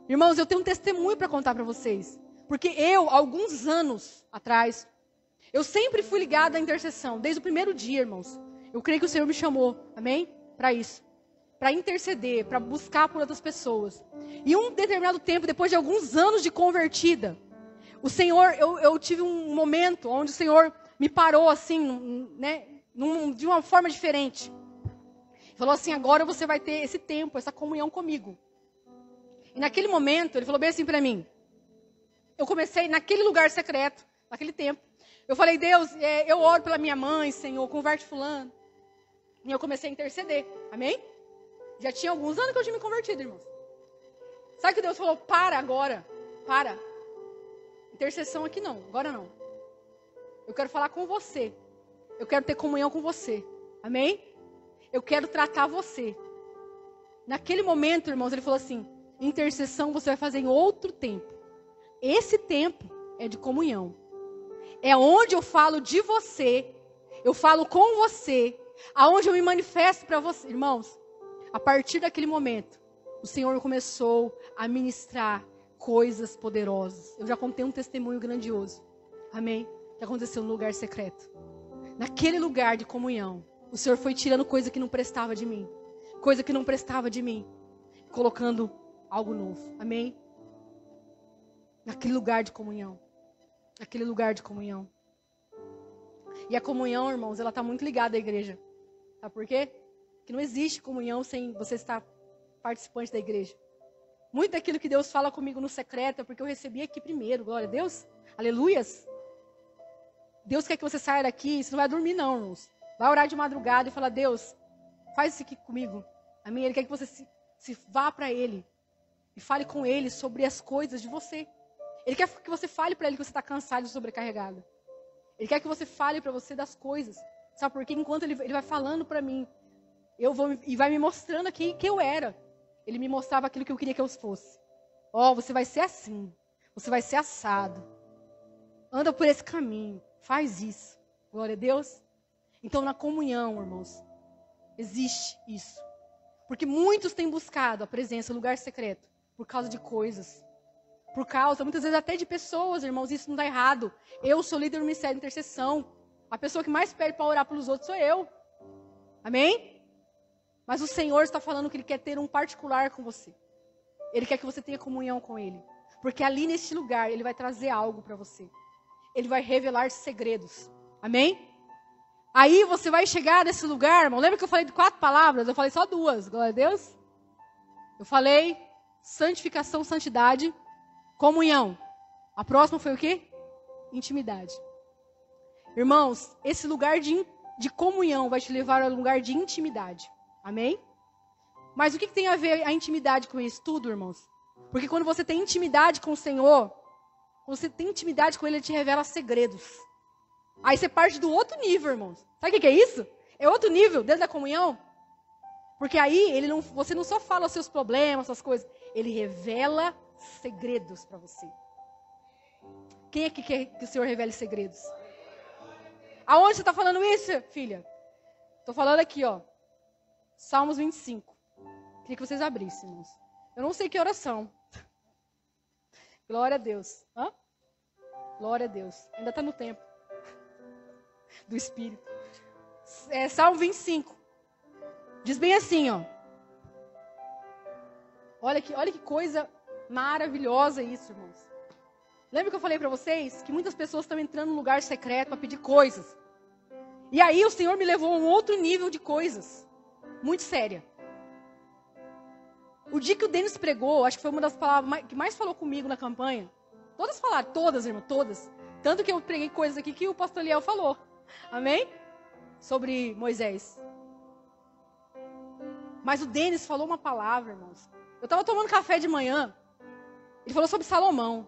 Irmãos, eu tenho um testemunho para contar para vocês. Porque eu, alguns anos atrás, eu sempre fui ligada à intercessão. Desde o primeiro dia, irmãos. Eu creio que o Senhor me chamou, amém? Para isso. Para interceder, para buscar por outras pessoas. E um determinado tempo, depois de alguns anos de convertida, o Senhor, eu tive um momento onde o Senhor me parou assim, né, de uma forma diferente. Falou assim: agora você vai ter esse tempo, essa comunhão comigo. E naquele momento, Ele falou bem assim para mim. Eu comecei naquele lugar secreto, naquele tempo. Eu falei: Deus, eu oro pela minha mãe, Senhor, converte fulano. E eu comecei a interceder, amém? Já tinha alguns anos que eu tinha me convertido, irmãos. Sabe que Deus falou: para agora, para. Intercessão aqui não, agora não. Eu quero falar com você. Eu quero ter comunhão com você, amém? Eu quero tratar você. Naquele momento, irmãos, Ele falou assim: intercessão você vai fazer em outro tempo. Esse tempo é de comunhão. É onde eu falo de você, eu falo com você, aonde eu me manifesto para você. Irmãos, a partir daquele momento, o Senhor começou a ministrar coisas poderosas. Eu já contei um testemunho grandioso, amém? Que aconteceu no lugar secreto. Naquele lugar de comunhão, o Senhor foi tirando coisa que não prestava de mim, coisa que não prestava de mim, colocando algo novo, amém? Naquele lugar de comunhão. Naquele lugar de comunhão. E a comunhão, irmãos, ela está muito ligada à igreja. Sabe por quê? Porque não existe comunhão sem você estar participante da igreja. Muito daquilo que Deus fala comigo no secreto é porque eu recebi aqui primeiro. Glória a Deus. Aleluias. Deus quer que você saia daqui. Você não vai dormir não, irmãos. Vai orar de madrugada e falar: Deus, faz isso aqui comigo. Amém? Ele quer que você se vá para Ele. E fale com Ele sobre as coisas de você. Ele quer que você fale para Ele que você está cansado e sobrecarregado. Ele quer que você fale para você das coisas. Sabe por quê? Enquanto Ele vai falando para mim, e vai me mostrando aqui que eu era. Ele me mostrava aquilo que eu queria que eu fosse. Você vai ser assim. Você vai ser assado. Anda por esse caminho. Faz isso. Glória a Deus. Então, na comunhão, irmãos, existe isso. Porque muitos têm buscado a presença, o lugar secreto, por causa de coisas. Por causa, muitas vezes, até de pessoas, irmãos. Isso não está errado. Eu sou líder do ministério de intercessão. A pessoa que mais pede para orar pelos outros sou eu. Amém? Mas o Senhor está falando que Ele quer ter um particular com você. Ele quer que você tenha comunhão com Ele. Porque ali neste lugar, Ele vai trazer algo para você. Ele vai revelar segredos. Amém? Aí você vai chegar nesse lugar, irmão. Lembra que eu falei de 4 palavras? Eu falei só 2. Glória a Deus. Eu falei santificação, santidade, comunhão. A próxima foi o quê? Intimidade. Irmãos, esse lugar de comunhão vai te levar ao lugar de intimidade. Amém? Mas o que tem a ver a intimidade com isso tudo, irmãos? Porque quando você tem intimidade com o Senhor, quando você tem intimidade com Ele, Ele te revela segredos. Aí você parte do outro nível, irmãos. Sabe o que é isso? É outro nível, dentro da comunhão. Porque aí você não só fala os seus problemas, suas coisas. Ele revela segredos para você. Quem é que quer que o Senhor revele segredos? Aonde você está falando isso, filha? Estou falando aqui, ó. Salmos 25. Queria que vocês abrissem, irmãos. Eu não sei que oração. Glória a Deus. Hã? Glória a Deus. Ainda está no tempo do Espírito. Salmo 25. Diz bem assim, ó. Olha que coisa maravilhosa isso, irmãos. Lembra que eu falei para vocês que muitas pessoas estão entrando no lugar secreto para pedir coisas. E aí o Senhor me levou a um outro nível de coisas. Muito séria. O dia que o Denis pregou, acho que foi uma das palavras que mais falou comigo na campanha. Todas falaram, todas, irmão, todas. Tanto que eu preguei coisas aqui que o pastor Liel falou. Amém? Sobre Moisés. Mas o Denis falou uma palavra, irmãos. Eu estava tomando café de manhã. Ele falou sobre Salomão.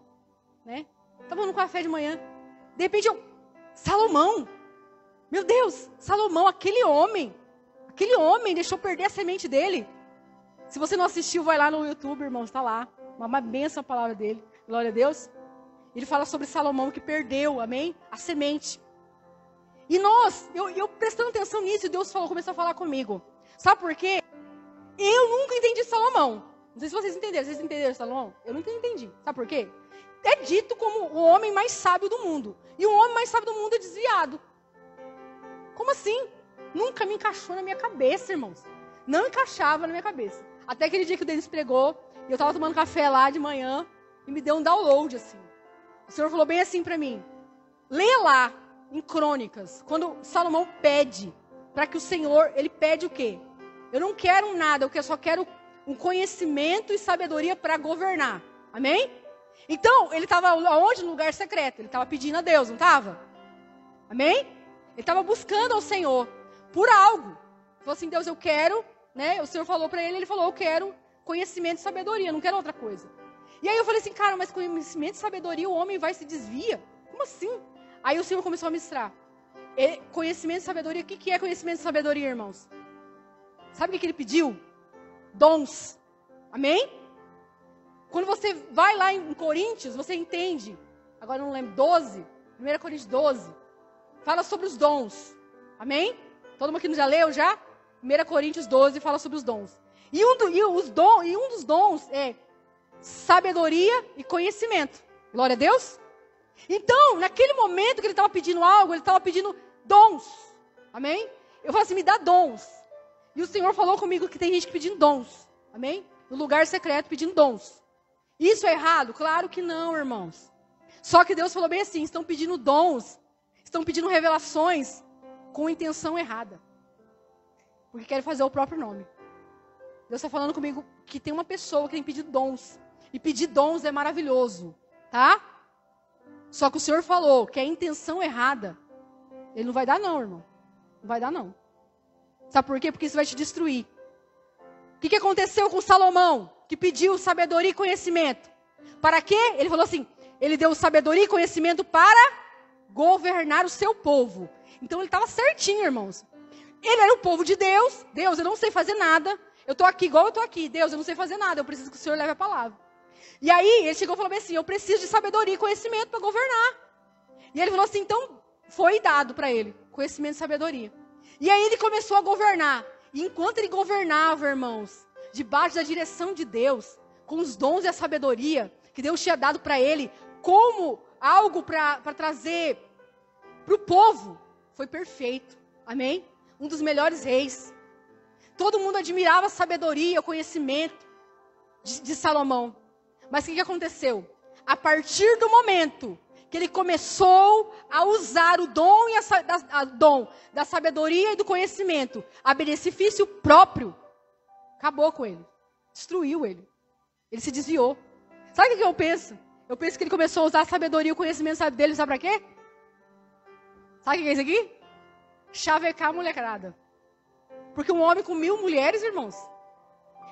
Né? Estava no café de manhã. De repente Salomão. Meu Deus, Salomão, aquele homem deixou perder a semente dele. Se você não assistiu, vai lá no YouTube, irmão, está lá. Uma bênção a palavra dele. Glória a Deus. Ele fala sobre Salomão que perdeu, amém? A semente. E eu prestando atenção nisso, Deus começou a falar comigo. Sabe por quê? Eu nunca entendi Salomão. Não sei se vocês entenderam. Vocês entenderam Salomão? Eu nunca entendi. Sabe por quê? É dito como o homem mais sábio do mundo. E o homem mais sábio do mundo é desviado. Como assim? Nunca me encaixou na minha cabeça, irmãos. Não encaixava na minha cabeça. Até aquele dia que o Denis pregou, e eu estava tomando café lá de manhã, e me deu um download, assim. O Senhor falou bem assim para mim. Leia lá, em Crônicas, quando Salomão pede, para que o Senhor, ele pede o quê? Eu não quero nada, eu só quero um conhecimento e sabedoria para governar. Amém? Então, ele estava aonde? No lugar secreto. Ele estava pedindo a Deus, não estava? Amém? Ele estava buscando ao Senhor por algo. Ele falou assim, Deus, eu quero, né? O Senhor falou para ele falou, eu quero conhecimento e sabedoria, não quero outra coisa. E aí eu falei assim, cara, mas conhecimento e sabedoria, o homem vai e se desvia? Como assim? Aí o Senhor começou a ministrar. Conhecimento e sabedoria, o que é conhecimento e sabedoria, irmãos? Sabe o que ele pediu? Dons. Amém? Quando você vai lá em Coríntios, você entende. Agora eu não lembro, 12. 1 Coríntios 12. Fala sobre os dons. Amém? Todo mundo aqui já leu já? 1 Coríntios 12 fala sobre os dons. E um dos dons é sabedoria e conhecimento. Glória a Deus. Então, naquele momento que ele estava pedindo algo, ele estava pedindo dons. Amém? Eu falei assim, me dá dons. E o Senhor falou comigo que tem gente pedindo dons. Amém? No lugar secreto pedindo dons. Isso é errado? Claro que não, irmãos. Só que Deus falou bem assim, estão pedindo dons, estão pedindo revelações com intenção errada. Porque querem fazer o próprio nome. Deus está falando comigo que tem uma pessoa que tem pedido dons. E pedir dons é maravilhoso, tá? Só que o Senhor falou que a intenção errada, Ele não vai dar não, irmão. Não vai dar não. Sabe por quê? Porque isso vai te destruir. O que aconteceu com Salomão? Que pediu sabedoria e conhecimento. Para quê? Ele falou assim, ele deu sabedoria e conhecimento para governar o seu povo. Então ele estava certinho, irmãos. Ele era o povo de Deus. Deus, eu não sei fazer nada. Eu estou aqui igual eu estou aqui. Deus, eu não sei fazer nada. Eu preciso que o Senhor leve a palavra. E aí ele chegou e falou assim, eu preciso de sabedoria e conhecimento para governar. E ele falou assim, então foi dado para ele conhecimento e sabedoria. E aí ele começou a governar. E enquanto ele governava, irmãos, debaixo da direção de Deus, com os dons e a sabedoria que Deus tinha dado para ele, como algo para trazer para o povo, foi perfeito. Amém? Um dos melhores reis. Todo mundo admirava a sabedoria, o conhecimento de Salomão. Mas o que aconteceu? A partir do momento que ele começou a usar o dom, dom da sabedoria e do conhecimento a benefício próprio, acabou com ele. Destruiu ele. Ele se desviou. Sabe o que eu penso? Eu penso que ele começou a usar a sabedoria e o conhecimento dele, sabe para quê? Sabe o que é isso aqui? Chavecar a molecada. Porque um homem com 1000 mulheres, irmãos,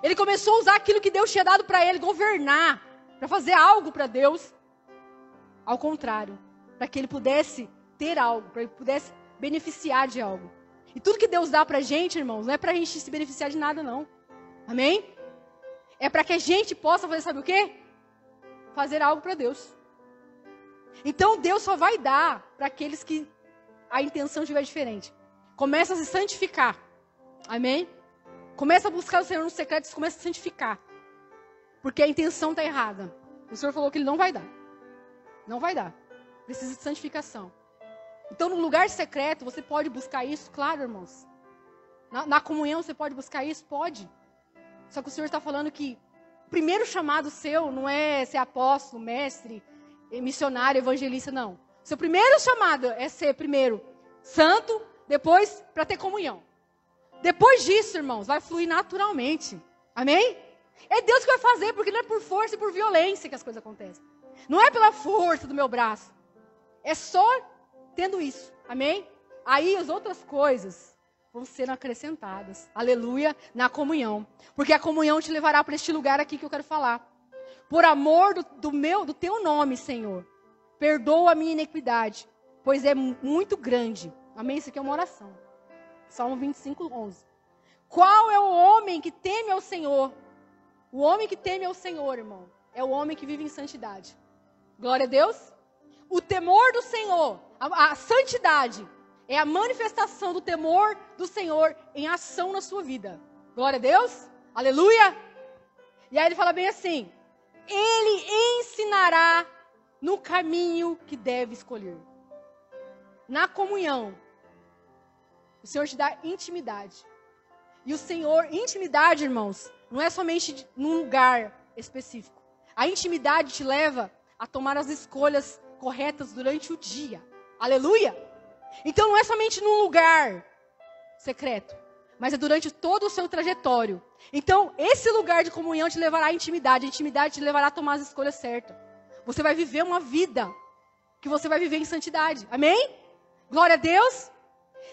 ele começou a usar aquilo que Deus tinha dado para ele, governar, para fazer algo para Deus. Ao contrário, para que ele pudesse ter algo, para que ele pudesse beneficiar de algo. E tudo que Deus dá para a gente, irmãos, não é para a gente se beneficiar de nada, não. Amém? É para que a gente possa fazer, sabe o quê? Fazer algo para Deus. Então, Deus só vai dar para aqueles que a intenção estiver diferente. Começa a se santificar. Amém? Começa a buscar o Senhor no secreto e começa a se santificar. Porque a intenção está errada. O Senhor falou que Ele não vai dar. Não vai dar. Precisa de santificação. Então, no lugar secreto, você pode buscar isso? Claro, irmãos. Na comunhão, você pode buscar isso? Pode. Só que o Senhor está falando que o primeiro chamado seu não é ser apóstolo, mestre, missionário, evangelista, não. Seu primeiro chamado é ser, primeiro, santo, depois, para ter comunhão. Depois disso, irmãos, vai fluir naturalmente. Amém? É Deus que vai fazer, porque não é por força e por violência que as coisas acontecem. Não é pela força do meu braço. É só tendo isso. Amém? Aí as outras coisas vão ser acrescentadas. Aleluia, na comunhão. Porque a comunhão te levará para este lugar aqui que eu quero falar. Por amor do teu nome, Senhor, perdoa a minha iniquidade, pois é muito grande. Amém? Isso aqui é uma oração. Salmo 25, 11. Qual é o homem que teme ao Senhor? O homem que teme ao Senhor, irmão, é o homem que vive em santidade. Glória a Deus. O temor do Senhor, a santidade, é a manifestação do temor do Senhor em ação na sua vida. Glória a Deus. Aleluia. E aí ele fala bem assim: Ele ensinará no caminho que deve escolher. Na comunhão, o Senhor te dá intimidade. E o Senhor, intimidade, irmãos, não é somente num lugar específico. A intimidade te leva a tomar as escolhas corretas durante o dia. Aleluia! Então não é somente num lugar secreto, mas é durante todo o seu trajetório. Então, esse lugar de comunhão te levará à intimidade. A intimidade te levará a tomar as escolhas certas. Você vai viver uma vida que você vai viver em santidade. Amém? Glória a Deus.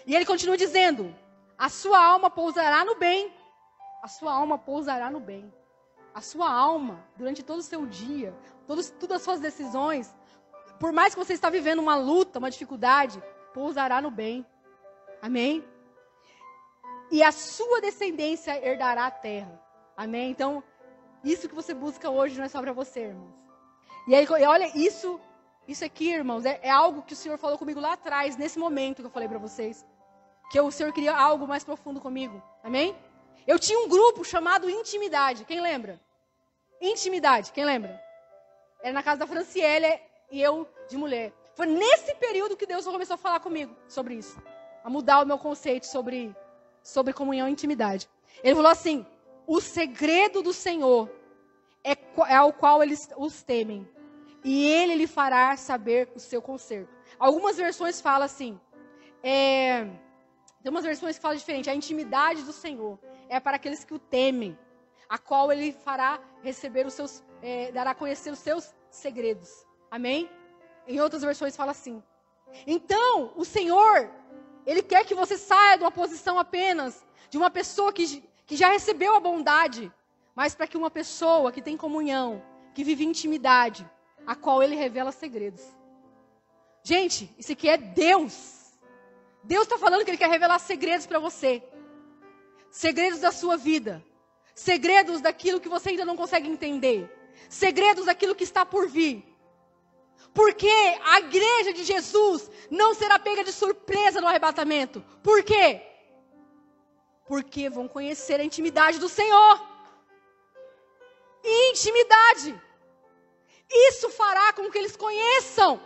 E ele continua dizendo: a sua alma pousará no bem. A sua alma pousará no bem. A sua alma, durante todo o seu dia, todas as suas decisões, por mais que você está vivendo uma luta, uma dificuldade, pousará no bem. Amém? E a sua descendência herdará a terra. Amém? Então, isso que você busca hoje não é só para você, irmãos. E aí, olha, isso aqui, irmãos, é algo que o Senhor falou comigo lá atrás, nesse momento que eu falei para vocês. Que o Senhor queria algo mais profundo comigo. Amém? Eu tinha um grupo chamado Intimidade. Quem lembra? Intimidade. Quem lembra? Era na casa da Franciele e eu de mulher. Foi nesse período que Deus começou a falar comigo sobre isso. A mudar o meu conceito sobre comunhão e intimidade. Ele falou assim: o segredo do Senhor é ao qual eles os temem. E Ele lhe fará saber o seu conserto. Algumas versões falam assim. Tem umas versões que falam diferente. A intimidade do Senhor é para aqueles que o temem, a qual Ele fará receber os seus, dará a conhecer os seus segredos. Amém? Em outras versões fala assim. Então, o Senhor, Ele quer que você saia de uma posição apenas de uma pessoa que já recebeu a bondade, mas para que uma pessoa que tem comunhão, que vive intimidade, a qual Ele revela segredos. Gente, isso aqui é Deus. Deus está falando que Ele quer revelar segredos para você. Segredos da sua vida. Segredos daquilo que você ainda não consegue entender. Segredos daquilo que está por vir. Porque a igreja de Jesus não será pega de surpresa no arrebatamento. Por quê? Porque vão conhecer a intimidade do Senhor. Intimidade. Isso fará com que eles conheçam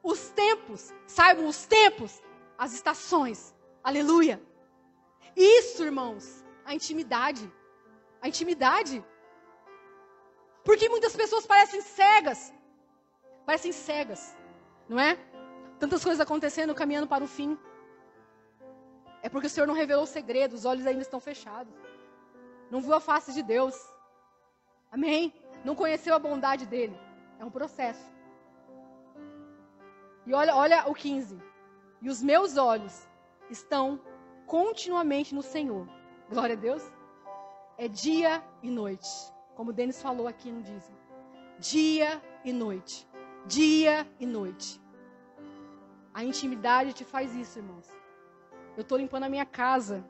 os tempos, saibam os tempos, as estações. Aleluia. Isso, irmãos, a intimidade. A intimidade. Porque muitas pessoas parecem cegas. Parecem cegas, não é? Tantas coisas acontecendo, caminhando para o fim. É porque o Senhor não revelou o segredo, os olhos ainda estão fechados. Não viu a face de Deus. Amém? Não conheceu a bondade dEle. É um processo. E olha o 15. E os meus olhos estão continuamente no Senhor. Glória a Deus. É dia e noite. Como o Denis falou aqui no dízimo. Dia e noite. Dia e noite. A intimidade te faz isso, irmãos. Eu estou limpando a minha casa.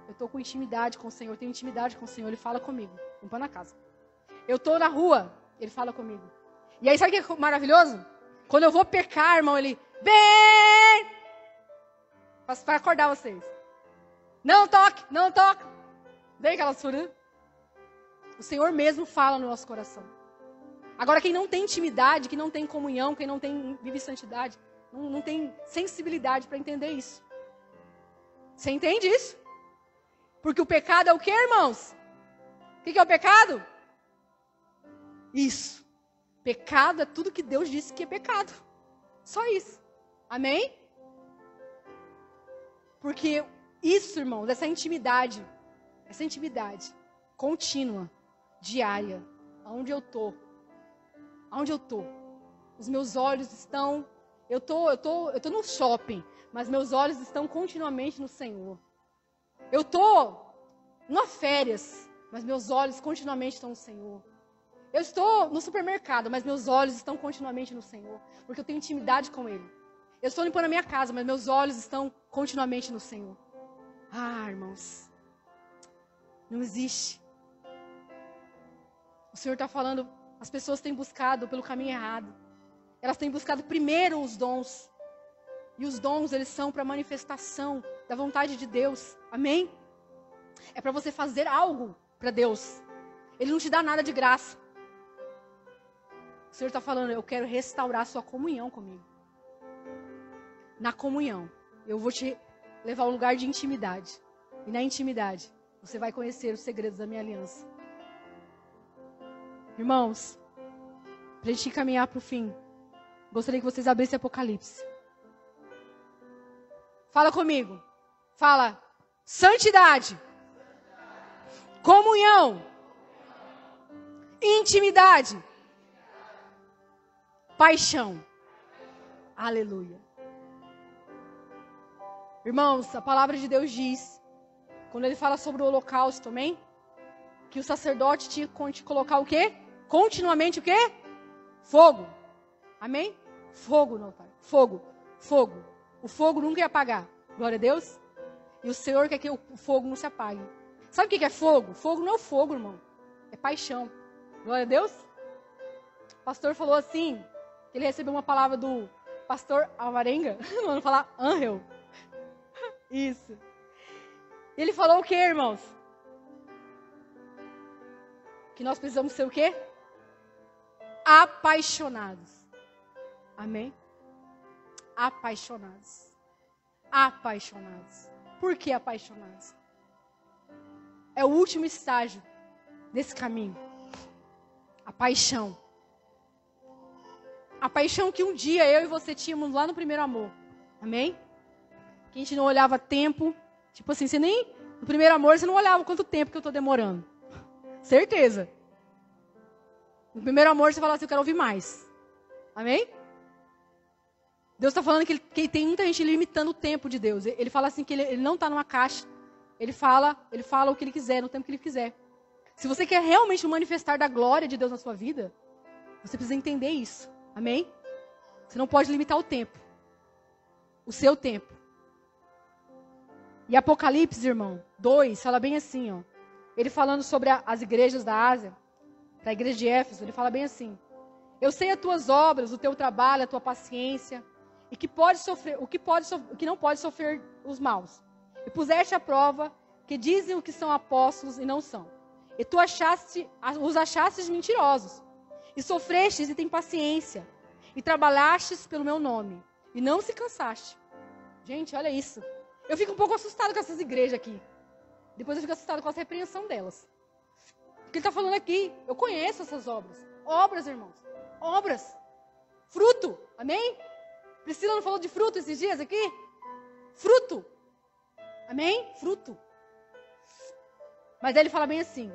Eu estou com intimidade com o Senhor. Eu tenho intimidade com o Senhor. Ele fala comigo. Limpando a casa. Eu estou na rua. Ele fala comigo. E aí, sabe o que é maravilhoso? Quando eu vou pecar, irmão, ele... Vem! Para acordar vocês. Não toque, não toque. Vem aquelas furas. O Senhor mesmo fala no nosso coração. Agora, quem não tem intimidade, quem não tem comunhão, quem não tem vive santidade, não tem sensibilidade para entender isso. Você entende isso? Porque o pecado é o quê, irmãos? O que é o pecado? Isso. Pecado é tudo que Deus disse que é pecado. Só isso. Amém? Porque isso, irmãos, essa intimidade contínua, diária, aonde eu tô, os meus olhos estão, eu tô no shopping, mas meus olhos estão continuamente no Senhor. Eu tô numa férias, mas meus olhos continuamente estão no Senhor. Eu estou no supermercado, mas meus olhos estão continuamente no Senhor, porque eu tenho intimidade com Ele. Eu estou limpando a minha casa, mas meus olhos estão continuamente no Senhor. Ah, irmãos, não existe. O Senhor está falando, as pessoas têm buscado pelo caminho errado. Elas têm buscado primeiro os dons. E os dons, eles são para manifestação da vontade de Deus. Amém? É para você fazer algo para Deus. Ele não te dá nada de graça. O Senhor está falando, eu quero restaurar a sua comunhão comigo. Na comunhão, eu vou te levar a um lugar de intimidade. E na intimidade, você vai conhecer os segredos da minha aliança. Irmãos, para a gente caminhar para o fim, gostaria que vocês abrissem Apocalipse. Fala comigo. Fala. Santidade. Comunhão. Intimidade. Paixão. Aleluia. Irmãos, a palavra de Deus diz, quando ele fala sobre o holocausto também, que o sacerdote tinha que colocar o quê? Continuamente o quê? Fogo. Amém? Fogo no altar. Fogo. Fogo. O fogo nunca ia apagar. Glória a Deus. E o Senhor quer que o fogo não se apague. Sabe o que é fogo? Fogo não é fogo, irmão. É paixão. Glória a Deus. O pastor falou assim, ele recebeu uma palavra do pastor Alvarenga. Vamos falar Angel. Isso. Ele falou o quê, irmãos? Que nós precisamos ser o quê? Apaixonados. Amém? Apaixonados. Apaixonados. Por que apaixonados? É o último estágio desse caminho. A paixão. A paixão que um dia eu e você tínhamos lá no primeiro amor. Amém? Que a gente não olhava tempo. Tipo assim, você nem... No primeiro amor você não olhava quanto tempo que eu estou demorando. Certeza. No primeiro amor você fala assim, eu quero ouvir mais. Amém? Deus está falando que tem muita gente limitando o tempo de Deus. Ele fala assim que ele não está numa caixa. Ele fala o que ele quiser, no tempo que ele quiser. Se você quer realmente manifestar da glória de Deus na sua vida, você precisa entender isso. Amém? Você não pode limitar o tempo. O seu tempo. E Apocalipse, irmão, 2, fala bem assim, ó. Ele falando sobre as igrejas da Ásia, para a igreja de Éfeso, ele fala bem assim. Eu sei as tuas obras, o teu trabalho, a tua paciência, e que o que não pode sofrer os maus. E puseste à prova que dizem o que são apóstolos e não são. E tu os achastes mentirosos. E sofrestes e tem paciência. E trabalhastes pelo meu nome. E não se cansaste. Gente, olha isso. Eu fico um pouco assustado com essas igrejas aqui. Depois eu fico assustado com a repreensão delas. O que ele está falando aqui? Eu conheço essas obras. Obras, irmãos. Obras. Fruto. Amém? Priscila não falou de fruto esses dias aqui? Fruto. Amém? Fruto. Mas aí ele fala bem assim.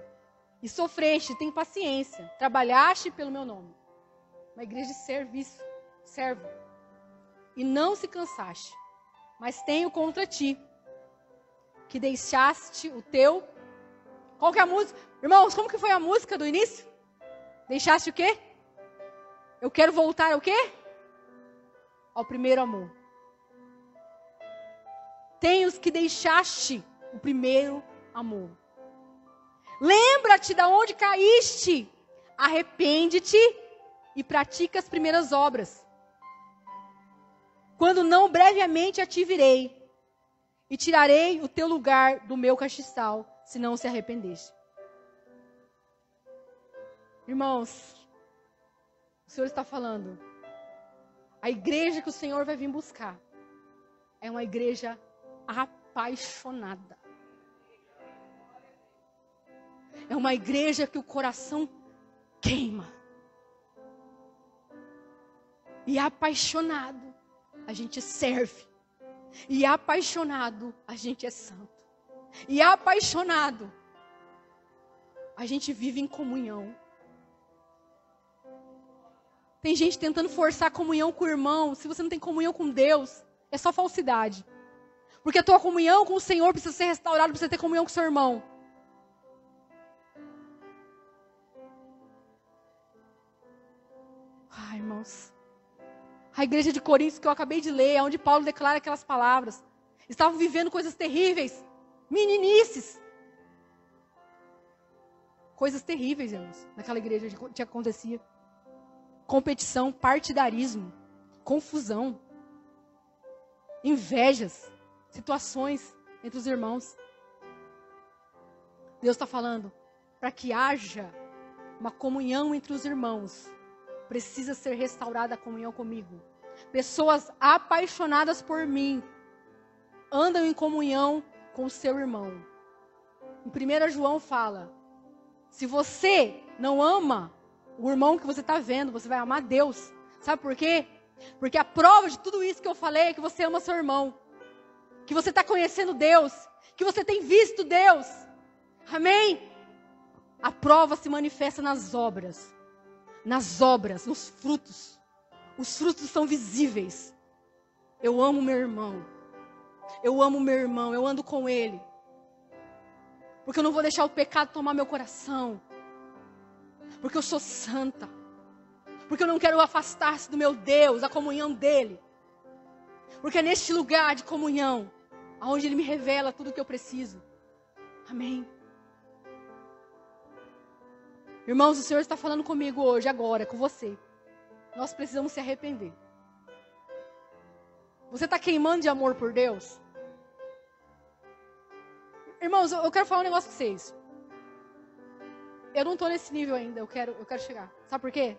E sofreste, tem paciência. Trabalhaste pelo meu nome. Uma igreja de serviço. Servo. E não se cansaste. Mas tenho contra ti. Que deixaste o teu... Qual que é a música? Irmãos, como que foi a música do início? Deixaste o quê? Eu quero voltar ao quê? Ao primeiro amor. Tem os que deixaste o primeiro amor. Lembra-te de onde caíste. Arrepende-te e pratica as primeiras obras. Quando não, brevemente a te virei. E tirarei o teu lugar do meu castiçal, se não se arrependeste. Irmãos, o Senhor está falando. A igreja que o Senhor vai vir buscar é uma igreja apaixonada. É uma igreja que o coração queima. E apaixonado, a gente serve. E apaixonado, a gente é santo. E apaixonado, a gente vive em comunhão. Tem gente tentando forçar a comunhão com o irmão. Se você não tem comunhão com Deus, é só falsidade. Porque a tua comunhão com o Senhor precisa ser restaurada, precisa ter comunhão com o seu irmão. Ai, irmãos. A igreja de Coríntios que eu acabei de ler, onde Paulo declara aquelas palavras. Estavam vivendo coisas terríveis. Meninices. Coisas terríveis, irmãos, naquela igreja que acontecia. Competição, partidarismo, confusão, invejas, situações entre os irmãos. Deus está falando, para que haja uma comunhão entre os irmãos, precisa ser restaurada a comunhão comigo. Pessoas apaixonadas por mim andam em comunhão com o seu irmão. Em 1 João fala, se você não ama o irmão que você está vendo, você vai amar Deus. Sabe por quê? Porque a prova de tudo isso que eu falei é que você ama seu irmão. Que você está conhecendo Deus. Que você tem visto Deus. Amém? A prova se manifesta nas obras. Nas obras, nos frutos. Os frutos são visíveis. Eu amo meu irmão. Eu amo meu irmão. Eu ando com ele. Porque eu não vou deixar o pecado tomar meu coração. Porque eu sou santa. Porque eu não quero afastar-se do meu Deus, a comunhão dele. Porque é neste lugar de comunhão, onde ele me revela tudo o que eu preciso. Amém. Irmãos, o Senhor está falando comigo hoje, agora, com você. Nós precisamos se arrepender. Você está queimando de amor por Deus? Irmãos, eu quero falar um negócio com vocês. Eu não estou nesse nível ainda, eu quero chegar. Sabe por quê?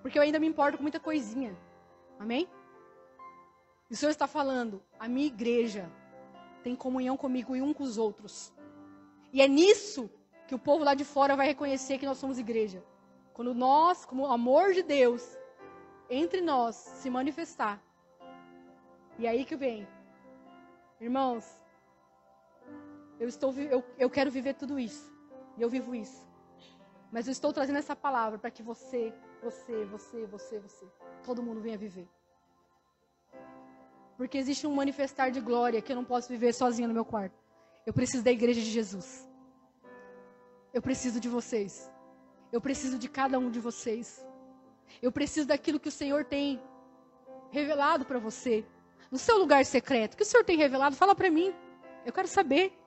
Porque eu ainda me importo com muita coisinha. Amém? E o Senhor está falando, a minha igreja tem comunhão comigo e um com os outros. E é nisso que o povo lá de fora vai reconhecer que nós somos igreja. Quando nós, como o amor de Deus, entre nós se manifestar. E aí que vem. Irmãos, eu quero viver tudo isso. E eu vivo isso. Mas eu estou trazendo essa palavra para que você, todo mundo venha viver. Porque existe um manifestar de glória que eu não posso viver sozinha no meu quarto. Eu preciso da igreja de Jesus. Eu preciso de vocês. Eu preciso de cada um de vocês. Eu preciso daquilo que o Senhor tem revelado para você. No seu lugar secreto. O que o Senhor tem revelado? Fala para mim. Eu quero saber.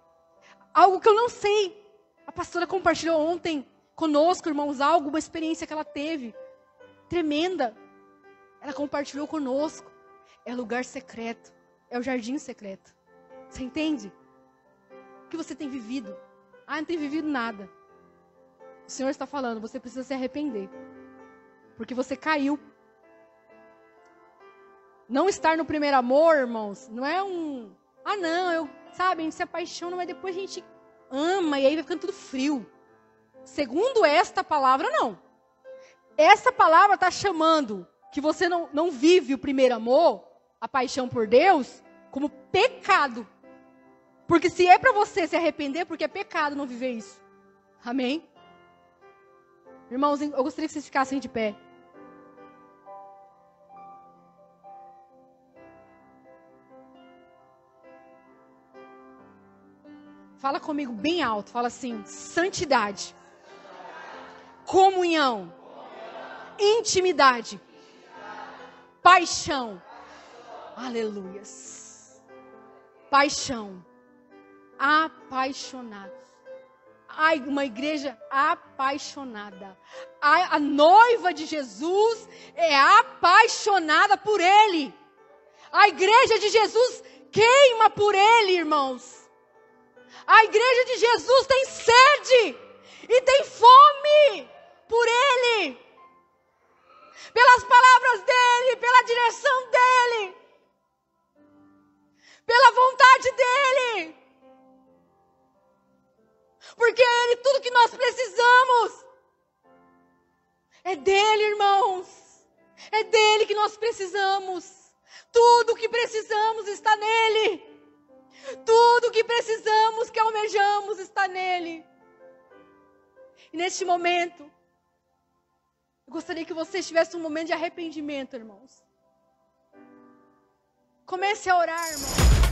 Algo que eu não sei. A pastora compartilhou ontem conosco, irmãos, algo, uma experiência que ela teve. Tremenda. Ela compartilhou conosco. É lugar secreto. É o jardim secreto. Você entende? O que você tem vivido? Ah, não tem vivido nada. O Senhor está falando, você precisa se arrepender. Porque você caiu. Não estar no primeiro amor, irmãos, não é um... Ah, não, sabe, a gente se apaixona, mas depois a gente ama e aí vai ficando tudo frio. Segundo esta palavra, não. Essa palavra está chamando que você não vive o primeiro amor, a paixão por Deus, como pecado. Porque se é para você se arrepender, porque é pecado não viver isso. Amém? Irmãos, eu gostaria que vocês ficassem de pé. Fala comigo bem alto. Fala assim, santidade. Comunhão. Intimidade. Paixão. Aleluias. Paixão. Apaixonados. Ai, uma igreja apaixonada. A noiva de Jesus é apaixonada por Ele. A igreja de Jesus queima por Ele, irmãos. A igreja de Jesus tem sede e tem fome por Ele, pelas palavras dEle, pela direção dEle, pela vontade dEle. Porque é Ele tudo que nós precisamos. É dEle, irmãos. É dEle que nós precisamos. Tudo o que precisamos está nele. Tudo o que precisamos, que almejamos, está nele. E neste momento, eu gostaria que você tivesse um momento de arrependimento, irmãos. Comece a orar, irmãos.